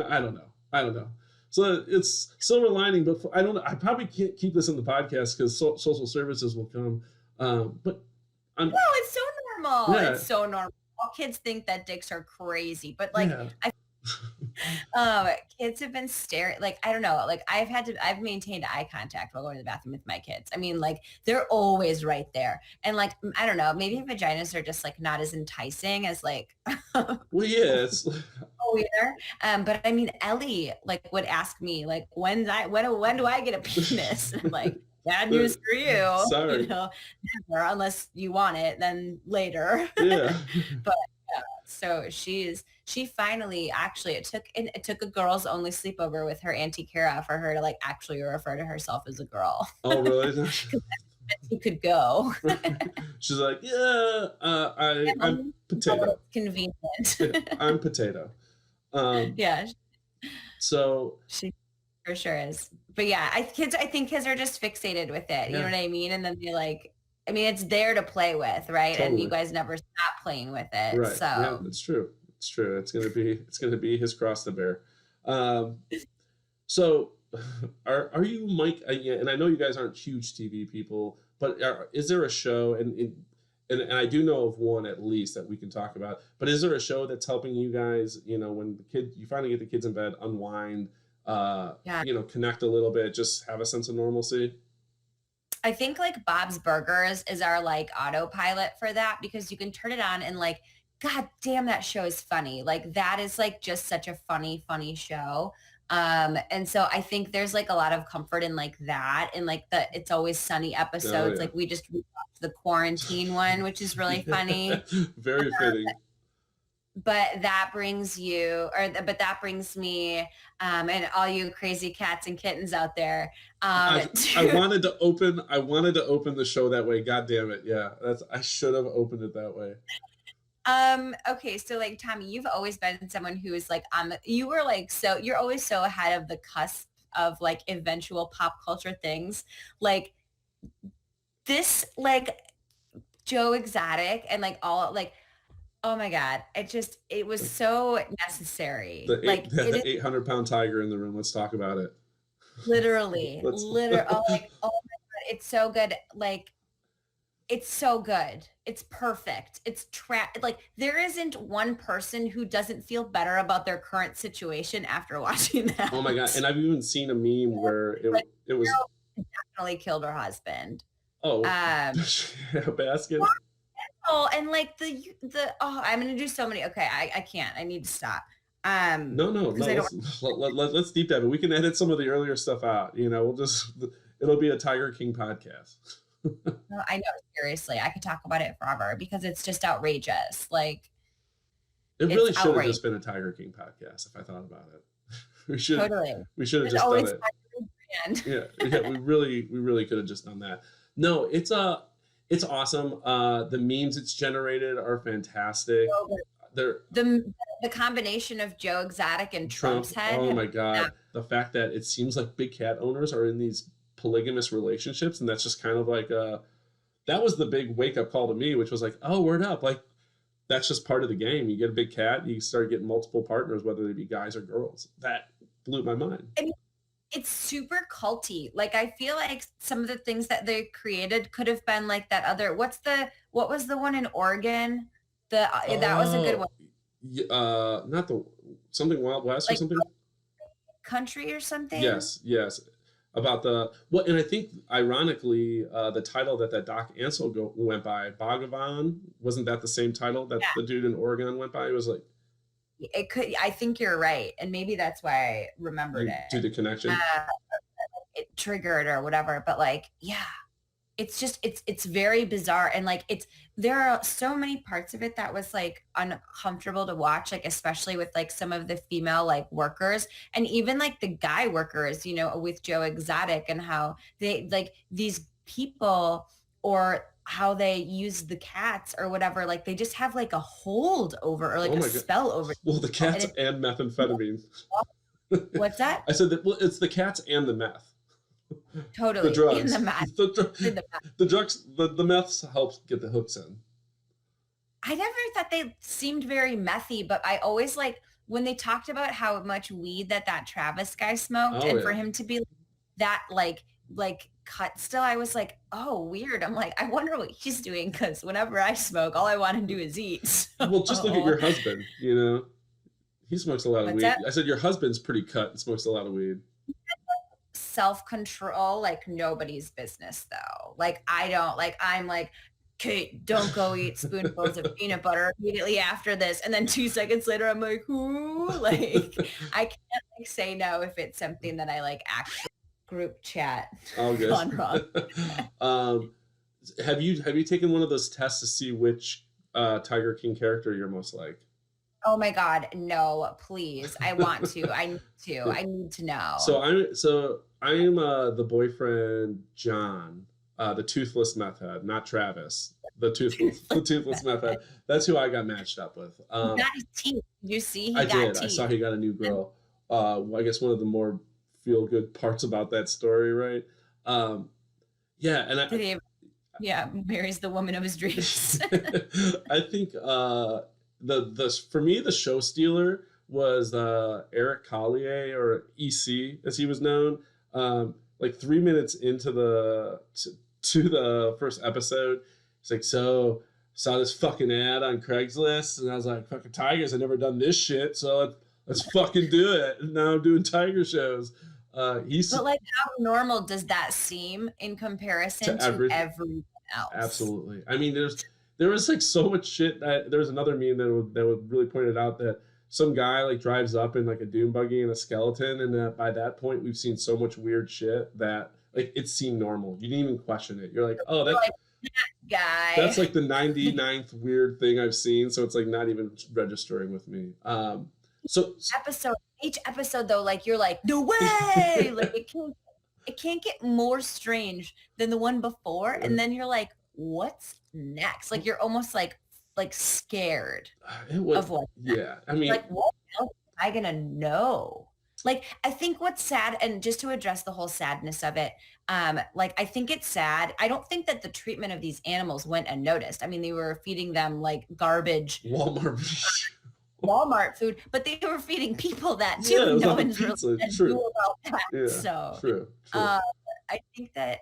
[SPEAKER 3] I don't know. So it's silver lining, but I don't know. I probably can't keep this in the podcast because social services will come. But
[SPEAKER 2] no, it's so normal.
[SPEAKER 3] Yeah.
[SPEAKER 2] It's so normal. All kids think that dicks are crazy, but like kids have been staring, like, I don't know, like I've maintained eye contact while going to the bathroom with my kids. I mean, like, they're always right there. And like, I don't know, maybe vaginas are just like not as enticing as like,
[SPEAKER 3] well, yeah, it's
[SPEAKER 2] either. But I mean, Ellie like would ask me like, when do I get a penis? I'm like, bad news for you.
[SPEAKER 3] Sorry.
[SPEAKER 2] You know, never, unless you want it, then later.
[SPEAKER 3] Yeah.
[SPEAKER 2] But so she finally, actually, it took a girls only sleepover with her Auntie Kara for her to like actually refer to herself as a girl.
[SPEAKER 3] Oh, really?
[SPEAKER 2] You could go.
[SPEAKER 3] She's like, yeah, I'm potato.
[SPEAKER 2] Convenient.
[SPEAKER 3] Yeah, I'm potato.
[SPEAKER 2] Yeah.
[SPEAKER 3] So
[SPEAKER 2] she for sure is. But yeah, I think kids are just fixated with it. You know what I mean? And then they like, I mean, it's there to play with, right?
[SPEAKER 3] Totally.
[SPEAKER 2] And you guys never stop playing with it.
[SPEAKER 3] Right.
[SPEAKER 2] So
[SPEAKER 3] yeah, it's true. It's true. It's gonna be his cross to bear. So are you, Mike? And I know you guys aren't huge TV people, but is there a show? And I do know of one at least that we can talk about. But is there a show that's helping you guys? You know, when you finally get the kids in bed, unwind, you know, connect a little bit, just have a sense of normalcy.
[SPEAKER 2] I think like Bob's Burgers is our like autopilot for that, because you can turn it on and like, God damn, that show is funny. Like that is like just such a funny show. And so I think there's like a lot of comfort in like that, and like the It's Always Sunny episodes.
[SPEAKER 3] Oh, yeah.
[SPEAKER 2] Like we just watched the quarantine one, which is really funny.
[SPEAKER 3] Very fitting.
[SPEAKER 2] But that brings that brings me, and all you crazy cats and kittens out there.
[SPEAKER 3] I wanted to open the show that way. God damn it. Yeah. I should have opened it that way.
[SPEAKER 2] Okay, so like Tommy, you've always been someone who is like you're always so ahead of the cusp of like eventual pop culture things. Like this, like Joe Exotic and like all like, oh my God, it was so necessary.
[SPEAKER 3] The 800-pound tiger in the room. Let's talk about it.
[SPEAKER 2] Literally. Oh, like, oh my God, it's so good. Like, it's so good. It's perfect. It's like there isn't one person who doesn't feel better about their current situation after watching that.
[SPEAKER 3] Oh my God. And I've even seen a meme where it was
[SPEAKER 2] definitely killed her husband.
[SPEAKER 3] Oh, Baskins.
[SPEAKER 2] Oh, and like I'm gonna do so many. Okay, I can't. I need to stop.
[SPEAKER 3] No. Let's deep dive. We can edit some of the earlier stuff out. You know, it'll be a Tiger King podcast.
[SPEAKER 2] No, I know. Seriously, I could talk about it forever because it's just outrageous. Like,
[SPEAKER 3] it really should have just been a Tiger King podcast if I thought about it. We should have just done it. Yeah, we really could have just done that. No, it's awesome. The memes it's generated are fantastic.
[SPEAKER 2] The combination of Joe Exotic and Trump's head.
[SPEAKER 3] Oh my God. The fact that it seems like big cat owners are in these polygamous relationships, and that's just kind of like that was the big wake-up call to me, which was like, oh, word up, like that's just part of the game. You get a big cat, you start getting multiple partners, whether they be guys or girls. That blew my mind.
[SPEAKER 2] I mean, it's super culty. Like, I feel like some of the things that they created could have been like that other, what was the one in Oregon? That was a good one.
[SPEAKER 3] Not something Wild West, like, or something?
[SPEAKER 2] Country or something?
[SPEAKER 3] Yes. About and I think ironically, the title that Doc Ansel went by, Bhagavan, wasn't that the same title that the dude in Oregon went by? It was like,
[SPEAKER 2] it could. I think you're right, and maybe that's why I remembered it.
[SPEAKER 3] Do the connection.
[SPEAKER 2] It triggered or whatever, but like, yeah, it's just it's very bizarre, and like there are so many parts of it that was like uncomfortable to watch, like especially with like some of the female like workers and even like the guy workers, you know, with Joe Exotic, and how they like these people or how they use the cats or whatever, like they just have like a hold over or like a spell over.
[SPEAKER 3] Well, the cats and methamphetamine.
[SPEAKER 2] What's that?
[SPEAKER 3] I said that. Well, it's the cats and the meth.
[SPEAKER 2] Totally.
[SPEAKER 3] The drugs.
[SPEAKER 2] In the meth.
[SPEAKER 3] The drugs, the meth helps get the hooks in.
[SPEAKER 2] I never thought they seemed very methy, but I always like when they talked about how much weed that Travis guy smoked,
[SPEAKER 3] Oh,
[SPEAKER 2] and
[SPEAKER 3] yeah.
[SPEAKER 2] for him to be that like cut still, I was like, oh, weird. I'm like, I wonder what he's doing, because whenever I smoke, all I want to do is eat. So.
[SPEAKER 3] Well, just look at your husband, you know. He smokes a lot of
[SPEAKER 2] What's
[SPEAKER 3] weed.
[SPEAKER 2] that?
[SPEAKER 3] I said your husband's pretty cut and smokes a lot of weed.
[SPEAKER 2] Self-control, like nobody's business though. Like I don't, like I'm like, Kate, don't go eat spoonfuls of peanut butter immediately after this. And then 2 seconds later, I'm like, who? Like, I can't like say no if it's something that I like actually group chat
[SPEAKER 3] Oh, good.
[SPEAKER 2] gone wrong.
[SPEAKER 3] Have you taken one of those tests to see which Tiger King character you're most like?
[SPEAKER 2] Oh my God, no, please. I want to. I need to know.
[SPEAKER 3] So I'm the boyfriend John, the toothless meth head, not Travis. The toothless meth head. That's who I got matched up with.
[SPEAKER 2] He got his teeth. You see, he
[SPEAKER 3] I
[SPEAKER 2] got
[SPEAKER 3] did.
[SPEAKER 2] teeth.
[SPEAKER 3] I saw he got a new girl. I guess one of the more feel good parts about that story, right? Yeah, and
[SPEAKER 2] marries the woman of his dreams.
[SPEAKER 3] I think for me the show stealer was Eric Collier, or EC as he was known. Like 3 minutes into the first episode, he's like, so saw this fucking ad on Craigslist, and I was like, fucking tigers, I've never done this shit, so let's fucking do it. And now I'm doing tiger shows.
[SPEAKER 2] But like, how normal does that seem in comparison to everyone else?
[SPEAKER 3] Absolutely. I mean, there was like so much shit that there was another meme that would really point it out, that some guy like drives up in like a dune buggy and a skeleton, and by that point we've seen so much weird shit that like it seemed normal. You didn't even question it. You're like, oh, that
[SPEAKER 2] guy.
[SPEAKER 3] That's like the 99th weird thing I've seen, so it's like not even registering with me. So
[SPEAKER 2] each episode though, like you're like, no way, like it can't get more strange than the one before, and then you're like, what's next? Like you're almost like scared of what.
[SPEAKER 3] Yeah, I mean,
[SPEAKER 2] like what else am I gonna know? Like, I think what's sad, and just to address the whole sadness of it, like, I think it's sad. I don't think that the treatment of these animals went unnoticed. I mean, they were feeding them like garbage Walmart food, but they were feeding people that too.
[SPEAKER 3] Yeah,
[SPEAKER 2] no one's really knew about that.
[SPEAKER 3] Yeah,
[SPEAKER 2] so
[SPEAKER 3] true.
[SPEAKER 2] I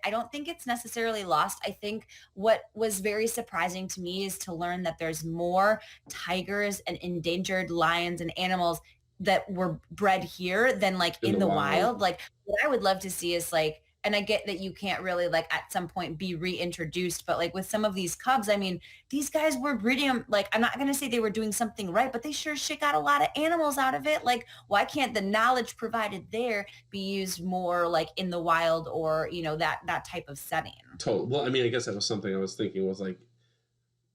[SPEAKER 2] don't think it's necessarily lost. I think what was very surprising to me is to learn that there's more tigers and endangered lions and animals that were bred here than like in the wild. Like what I would love to see is like, and I get that you can't really like at some point be reintroduced, but like with some of these cubs, I mean, these guys were breeding them. Like, I'm not going to say they were doing something right, but they sure shit got a lot of animals out of it. Like, why can't the knowledge provided there be used more like in the wild, or, you know, that type of setting?
[SPEAKER 3] Totally. Well, I mean, I guess that was something I was thinking was like,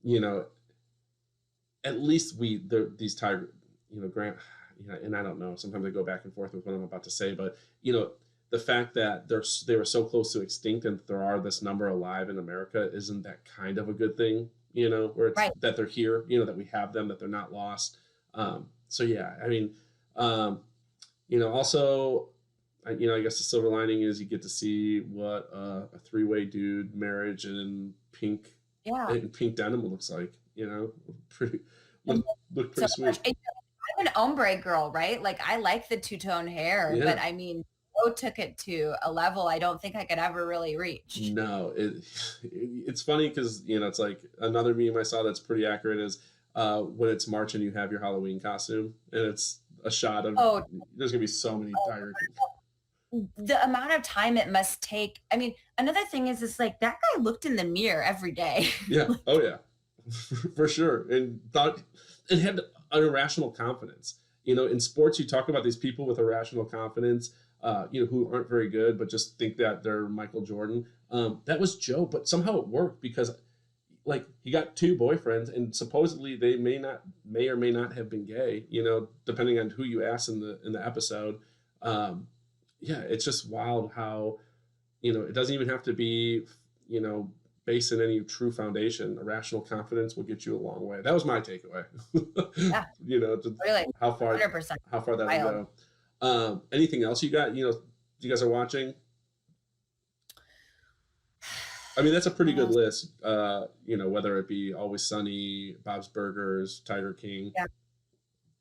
[SPEAKER 3] you know, at least these tiger, you know, Grant, you know, and I don't know, sometimes I go back and forth with what I'm about to say, but you know, the fact that they were so close to extinct and there are this number alive in America, isn't that kind of a good thing, you know, where it's right. That they're here, you know, that we have them, that they're not lost. So yeah, I mean, you know, also, you know, I guess the silver lining is you get to see what a 3-way dude marriage in pink denim looks like, you know, look pretty sweet.
[SPEAKER 2] I'm an ombre girl, right? Like I like the two-tone hair, but I mean, took it to a level I don't think I could ever really reach.
[SPEAKER 3] No, it's funny because, you know, it's like another meme I saw that's pretty accurate is when it's March and you have your Halloween costume and it's a shot of there's gonna be so many tiger king.
[SPEAKER 2] The amount of time it must take. I mean, another thing is it's like that guy looked in the mirror every day.
[SPEAKER 3] Yeah. Oh yeah. For sure. And thought it had an irrational confidence. You know, in sports you talk about these people with irrational confidence. You know, who aren't very good, but just think that they're Michael Jordan. That was Joe, but somehow it worked because, like, he got 2 boyfriends, and supposedly they may or may not have been gay. You know, depending on who you ask in the episode. Yeah, it's just wild how, you know, it doesn't even have to be, you know, based in any true foundation. Irrational confidence will get you a long way. That was my takeaway.
[SPEAKER 2] Yeah.
[SPEAKER 3] You know,
[SPEAKER 2] really,
[SPEAKER 3] how far
[SPEAKER 2] 100%.
[SPEAKER 3] that will go. Anything else you got? You know, you guys are watching? I mean, that's a pretty good list. Whether it be Always Sunny, Bob's Burgers, Tiger King.
[SPEAKER 2] Yeah.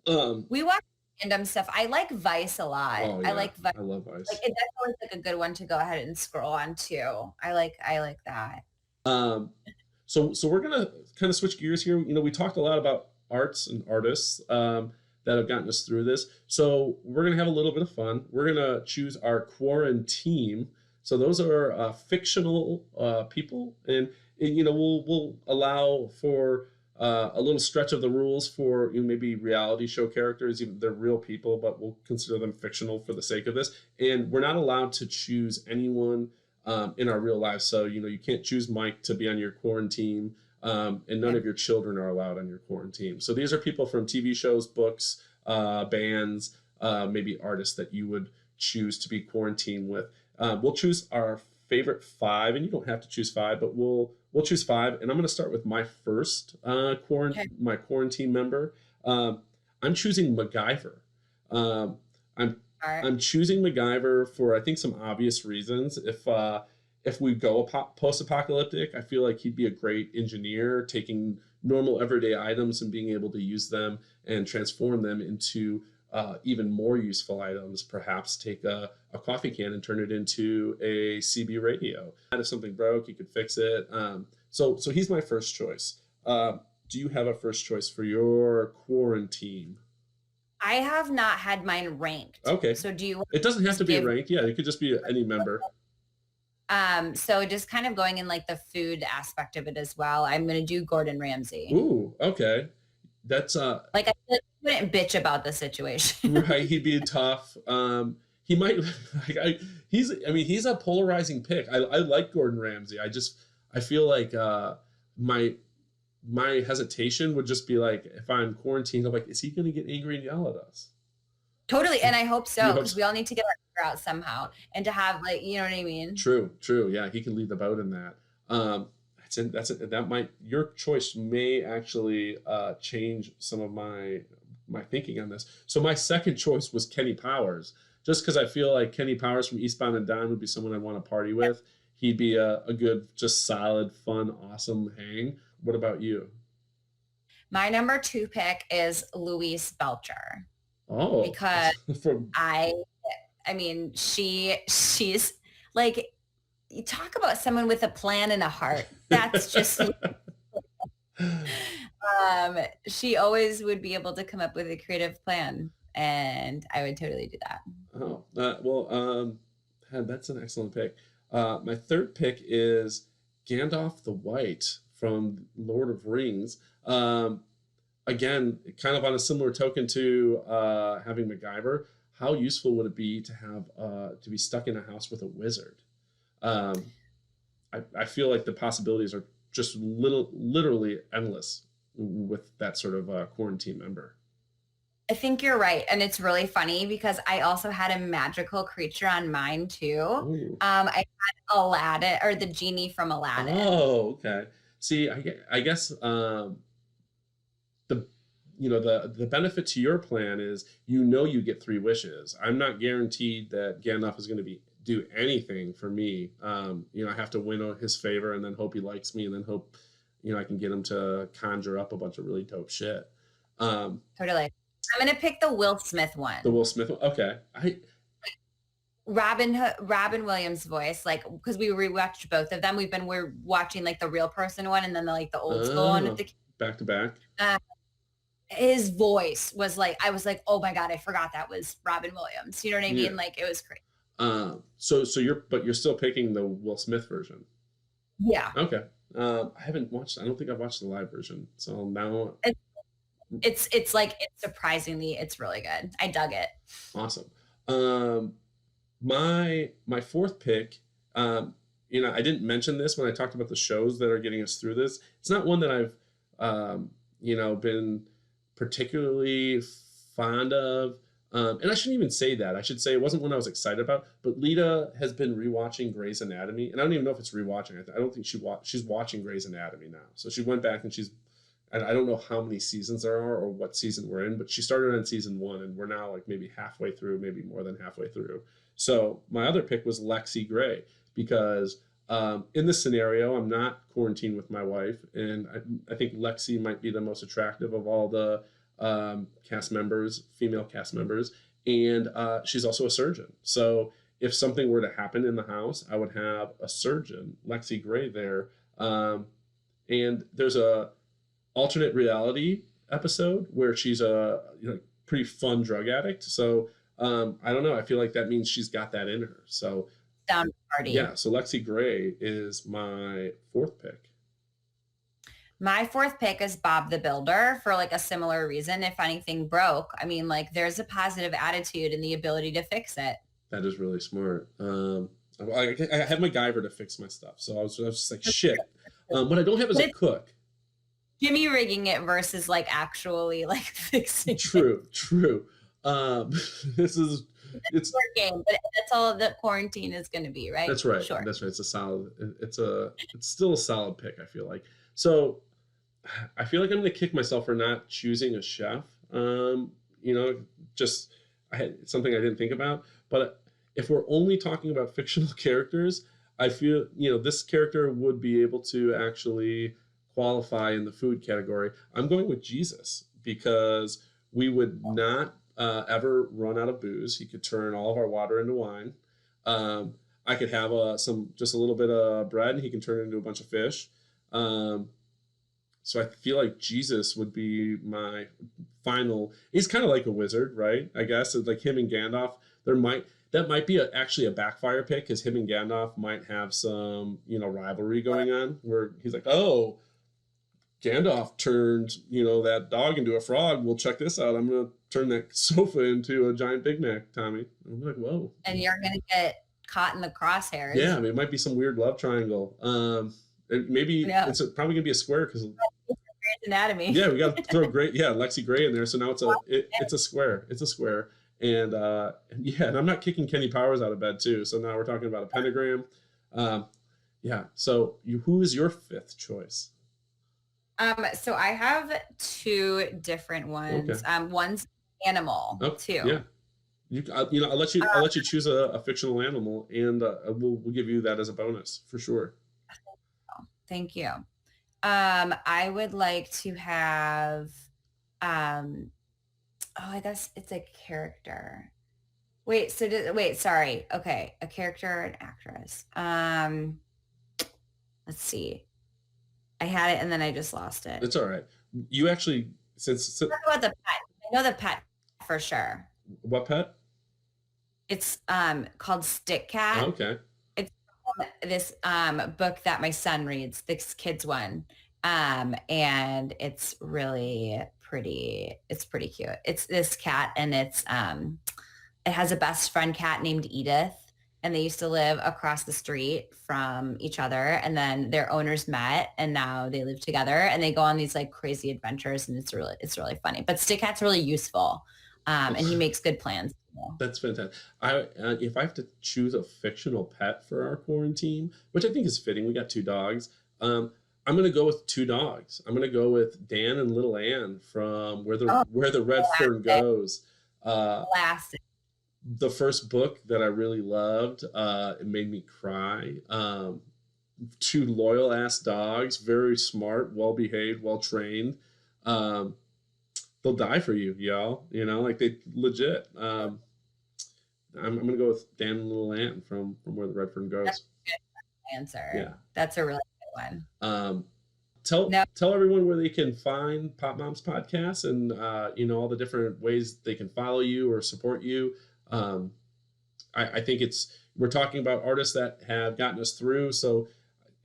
[SPEAKER 3] Um,
[SPEAKER 2] We watch random stuff. I like Vice a lot.
[SPEAKER 3] oh
[SPEAKER 2] I
[SPEAKER 3] yeah,
[SPEAKER 2] like Vice.
[SPEAKER 3] I love
[SPEAKER 2] Like
[SPEAKER 3] Vice.
[SPEAKER 2] that's always like a good one to go ahead and scroll on too. I like that.
[SPEAKER 3] Um, so we're gonna kind of switch gears here. We talked a lot about arts and artists that have gotten us through this. So we're gonna have a little bit of fun. We're gonna choose our QuaranTEAM. So those are fictional people, and we'll allow for a little stretch of the rules for maybe reality show characters. Even they're real people, but we'll consider them fictional for the sake of this. And we're not allowed to choose anyone in our real lives. So you can't choose Mike to be on your QuaranTEAM, and none of your children are allowed on your QuaranTEAM. So these are people from TV shows, books, bands, maybe artists that you would choose to be quarantined with. We'll choose our favorite 5, and you don't have to choose 5, but we'll choose 5. And I'm going to start with my first my QuaranTEAM member. I'm choosing MacGyver. I'm choosing MacGyver for, I think, some obvious reasons. If we go post-apocalyptic, I feel like he'd be a great engineer, taking normal everyday items and being able to use them and transform them into even more useful items. Perhaps take a coffee can and turn it into a CB radio. If something broke, he could fix it. So he's my first choice. Do you have a first choice for your QuaranTEAM?
[SPEAKER 2] I have not had mine ranked.
[SPEAKER 3] Okay.
[SPEAKER 2] So do you?
[SPEAKER 3] It doesn't have to be ranked. Yeah, it could just be any member.
[SPEAKER 2] So just kind of going in like the food aspect of it as well. I'm gonna do Gordon Ramsay.
[SPEAKER 3] Ooh, okay. That's
[SPEAKER 2] like I wouldn't bitch about the situation.
[SPEAKER 3] Right. He'd be tough. He might he's a polarizing pick. I like Gordon Ramsay. I feel like my hesitation would just be like, if I'm quarantined, I'm like, is he gonna get angry and yell at us?
[SPEAKER 2] Totally. And I hope so, because we all need to get our anger out somehow, and to have, like, you know what I mean?
[SPEAKER 3] True. Yeah, he can lead the boat in that. Your choice may actually change some of my thinking on this. So my second choice was Kenny Powers, just because I feel like Kenny Powers from Eastbound and Down would be someone I'd want to party with. He'd be a good, just solid, fun, awesome hang. What about you?
[SPEAKER 2] My number 2 pick is Louise Belcher.
[SPEAKER 3] Oh,
[SPEAKER 2] because I mean, she's like, you talk about someone with a plan and a heart. That's just she always would be able to come up with a creative plan, and I would totally do that.
[SPEAKER 3] Oh, that's an excellent pick. My third pick is Gandalf the White from Lord of Rings. Again, kind of on a similar token to having MacGyver, how useful would it be to have to be stuck in a house with a wizard? I feel like the possibilities are just literally endless with that sort of QuaranTEAM member.
[SPEAKER 2] I think you're right. And it's really funny because I also had a magical creature on mine too.
[SPEAKER 3] Ooh.
[SPEAKER 2] I had Aladdin, or the genie from Aladdin.
[SPEAKER 3] Oh, okay. See, I guess the benefit to your plan is you get 3 wishes. I'm not guaranteed that Gandalf is going to do anything for me. I have to win his favor and then hope he likes me, and then hope I can get him to conjure up a bunch of really dope shit.
[SPEAKER 2] Totally. I'm gonna pick the Will Smith one.
[SPEAKER 3] The Will Smith one. Okay.
[SPEAKER 2] Robin Williams' voice, like, because we rewatched both of them. We're watching like the real person one, and then the old school one.
[SPEAKER 3] Back to back.
[SPEAKER 2] His voice was like, I was like, oh my God, I forgot that was Robin Williams. You know what I mean?
[SPEAKER 3] Yeah.
[SPEAKER 2] Like, it was great.
[SPEAKER 3] So you're still picking the Will Smith version.
[SPEAKER 2] Yeah.
[SPEAKER 3] Okay. I don't think I've watched the live version. So now
[SPEAKER 2] it's surprisingly, it's really good. I dug it.
[SPEAKER 3] Awesome. My fourth pick, I didn't mention this when I talked about the shows that are getting us through this. It's not one that I've, been particularly fond of. And I shouldn't even say that. I should say it wasn't one I was excited about. But Lita has been rewatching Grey's Anatomy, and I don't even know if it's rewatching. I don't think she's watching Grey's Anatomy now. So she went back and I don't know how many seasons there are or what season we're in, but she started on season 1, and we're now like maybe halfway through, maybe more than halfway through. So my other pick was Lexi Gray, because In this scenario, I'm not quarantined with my wife, and I think Lexi might be the most attractive of all the cast members, female cast members, and she's also a surgeon. So if something were to happen in the house, I would have a surgeon, Lexi Gray, there. And there's a alternate reality episode where she's a pretty fun drug addict. So I don't know. I feel like that means she's got that in her. So
[SPEAKER 2] party.
[SPEAKER 3] yeah. So Lexi Gray is my fourth pick.
[SPEAKER 2] My fourth pick is Bob the Builder for like a similar reason. If anything broke, I mean, like there's a positive attitude and the ability to fix it.
[SPEAKER 3] That is really smart. I have MacGyver to fix my stuff. So I was just like, shit. What I don't have is a cook.
[SPEAKER 2] Jimmy rigging it versus like actually like fixing
[SPEAKER 3] True. It's
[SPEAKER 2] working, but that's all that quarantine is going to be, right?
[SPEAKER 3] That's right.
[SPEAKER 2] Sure.
[SPEAKER 3] That's right. It's still a solid pick, I feel like. So I feel like I'm going to kick myself for not choosing a chef. Just something I didn't think about. But if we're only talking about fictional characters, I feel, this character would be able to actually qualify in the food category. I'm going with Jesus because we would not ever run out of booze. He could turn all of our water into wine. I could have just a little bit of bread, and he can turn it into a bunch of fish. So I feel like Jesus would be my final. He's kind of like a wizard, right? I guess it's like him and Gandalf. That might be actually a backfire pick because him and Gandalf might have some rivalry going on where he's like, oh, Gandalf turned that dog into a frog. Well, check this out. I'm gonna turn that sofa into a giant Big Mac, Tommy. I'm like, whoa.
[SPEAKER 2] And you're gonna get caught in the crosshairs.
[SPEAKER 3] Yeah, I mean, it might be some weird love triangle. Maybe it's probably gonna be a square because
[SPEAKER 2] anatomy.
[SPEAKER 3] Yeah, we got to throw Lexi Gray in there. So now it's a square. It's a square. And and I'm not kicking Kenny Powers out of bed too. So now we're talking about a pentagram. So who is your fifth choice?
[SPEAKER 2] So I have two different ones. Okay. One's animal too.
[SPEAKER 3] Yeah. I'll let you choose a fictional animal, and we'll give you that as a bonus for sure.
[SPEAKER 2] Thank you. I would like to have, I guess it's a character. Sorry. Okay. A character, an actress. Let's see. I had it and then I just lost it.
[SPEAKER 3] It's all right. You actually,
[SPEAKER 2] talk about the pet. I know the pet for sure.
[SPEAKER 3] What pet?
[SPEAKER 2] It's called Stick Cat.
[SPEAKER 3] Oh, okay.
[SPEAKER 2] It's this book that my son reads, this kid's one. And it's really pretty. It's pretty cute. It's this cat, and it has a best friend cat named Edith, and they used to live across the street from each other, and then their owners met, and now they live together, and they go on these like crazy adventures, and it's really funny. But Stick Cat's really useful, and he makes good plans.
[SPEAKER 3] That's fantastic. If I have to choose a fictional pet for our quarantine, which I think is fitting, we got two dogs. I'm going to go with two dogs. I'm going to go with Dan and Little Ann from Where the Red Fern Goes.
[SPEAKER 2] Classic.
[SPEAKER 3] The first book that I really loved. It made me cry. Two loyal ass dogs, very smart, well behaved, well trained. They'll die for you, y'all. Like they legit. I'm going to go with Dan and Little Ann from Where the Red Fern Goes.
[SPEAKER 2] That's a good answer.
[SPEAKER 3] Yeah,
[SPEAKER 2] that's a really one.
[SPEAKER 3] Tell everyone where they can find Pop Moms Podcast and all the different ways they can follow you or support you. I think we're talking about artists that have gotten us through, so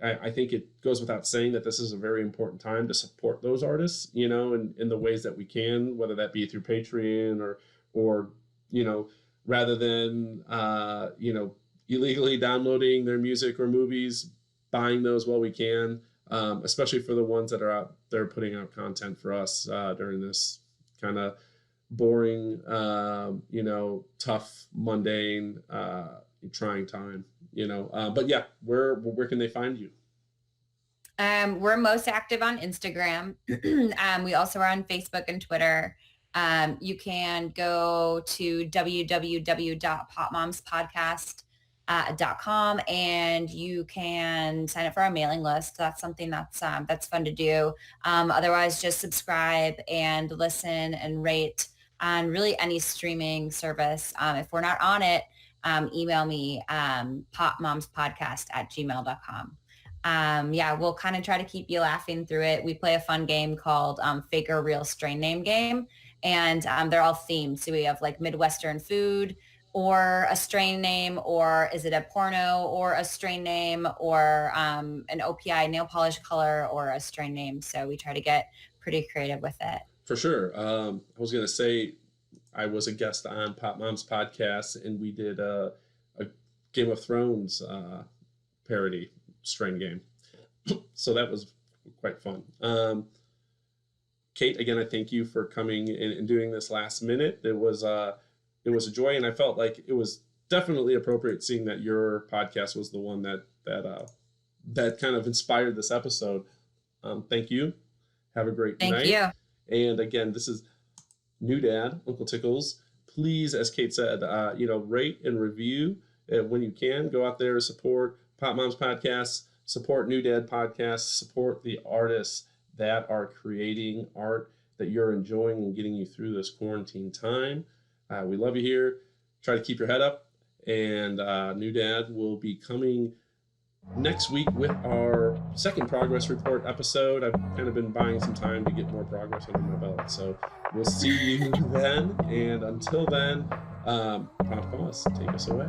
[SPEAKER 3] I think it goes without saying that this is a very important time to support those artists, in the ways that we can, whether that be through Patreon or rather than illegally downloading their music or movies, buying those while we can, especially for the ones that are out there putting out content for us during this kind of boring, tough, mundane, trying time, but yeah, where can they find you?
[SPEAKER 2] We're most active on Instagram. We also are on Facebook and Twitter. You can go to www.popmomspodcast.com .com, and you can sign up for our mailing list. That's something that's fun to do. Otherwise, just subscribe and listen and rate on really any streaming service. If we're not on it, email me, popmomspodcast@gmail.com. We'll kind of try to keep you laughing through it. We play a fun game called Fake or Real Strain Name Game, and they're all themed. So we have like Midwestern food, or a strain name, or is it a porno, or a strain name, or an OPI nail polish color, or a strain name. So we try to get pretty creative with it.
[SPEAKER 3] For sure. I was going to say, I was a guest on Pop Mom's podcast, and we did a Game of Thrones parody strain game. So that was quite fun. Kait, again, I thank you for coming and doing this last minute. It was a joy, and I felt like it was definitely appropriate, seeing that your podcast was the one that kind of inspired this episode. Thank you. Have a great night.
[SPEAKER 2] Thank you.
[SPEAKER 3] And again, this is New Dad, Uncle Tickles. Please, as Kait said, rate and review when you can. Go out there, support Pop Mom's podcast, support New Dad podcasts, support the artists that are creating art that you're enjoying and getting you through this quarantine time. We love you here. Try to keep your head up. And New Dad will be coming next week with our second progress report episode. I've kind of been buying some time to get more progress under my belt. So we'll see you then. And until then, Pop Boss, take us away.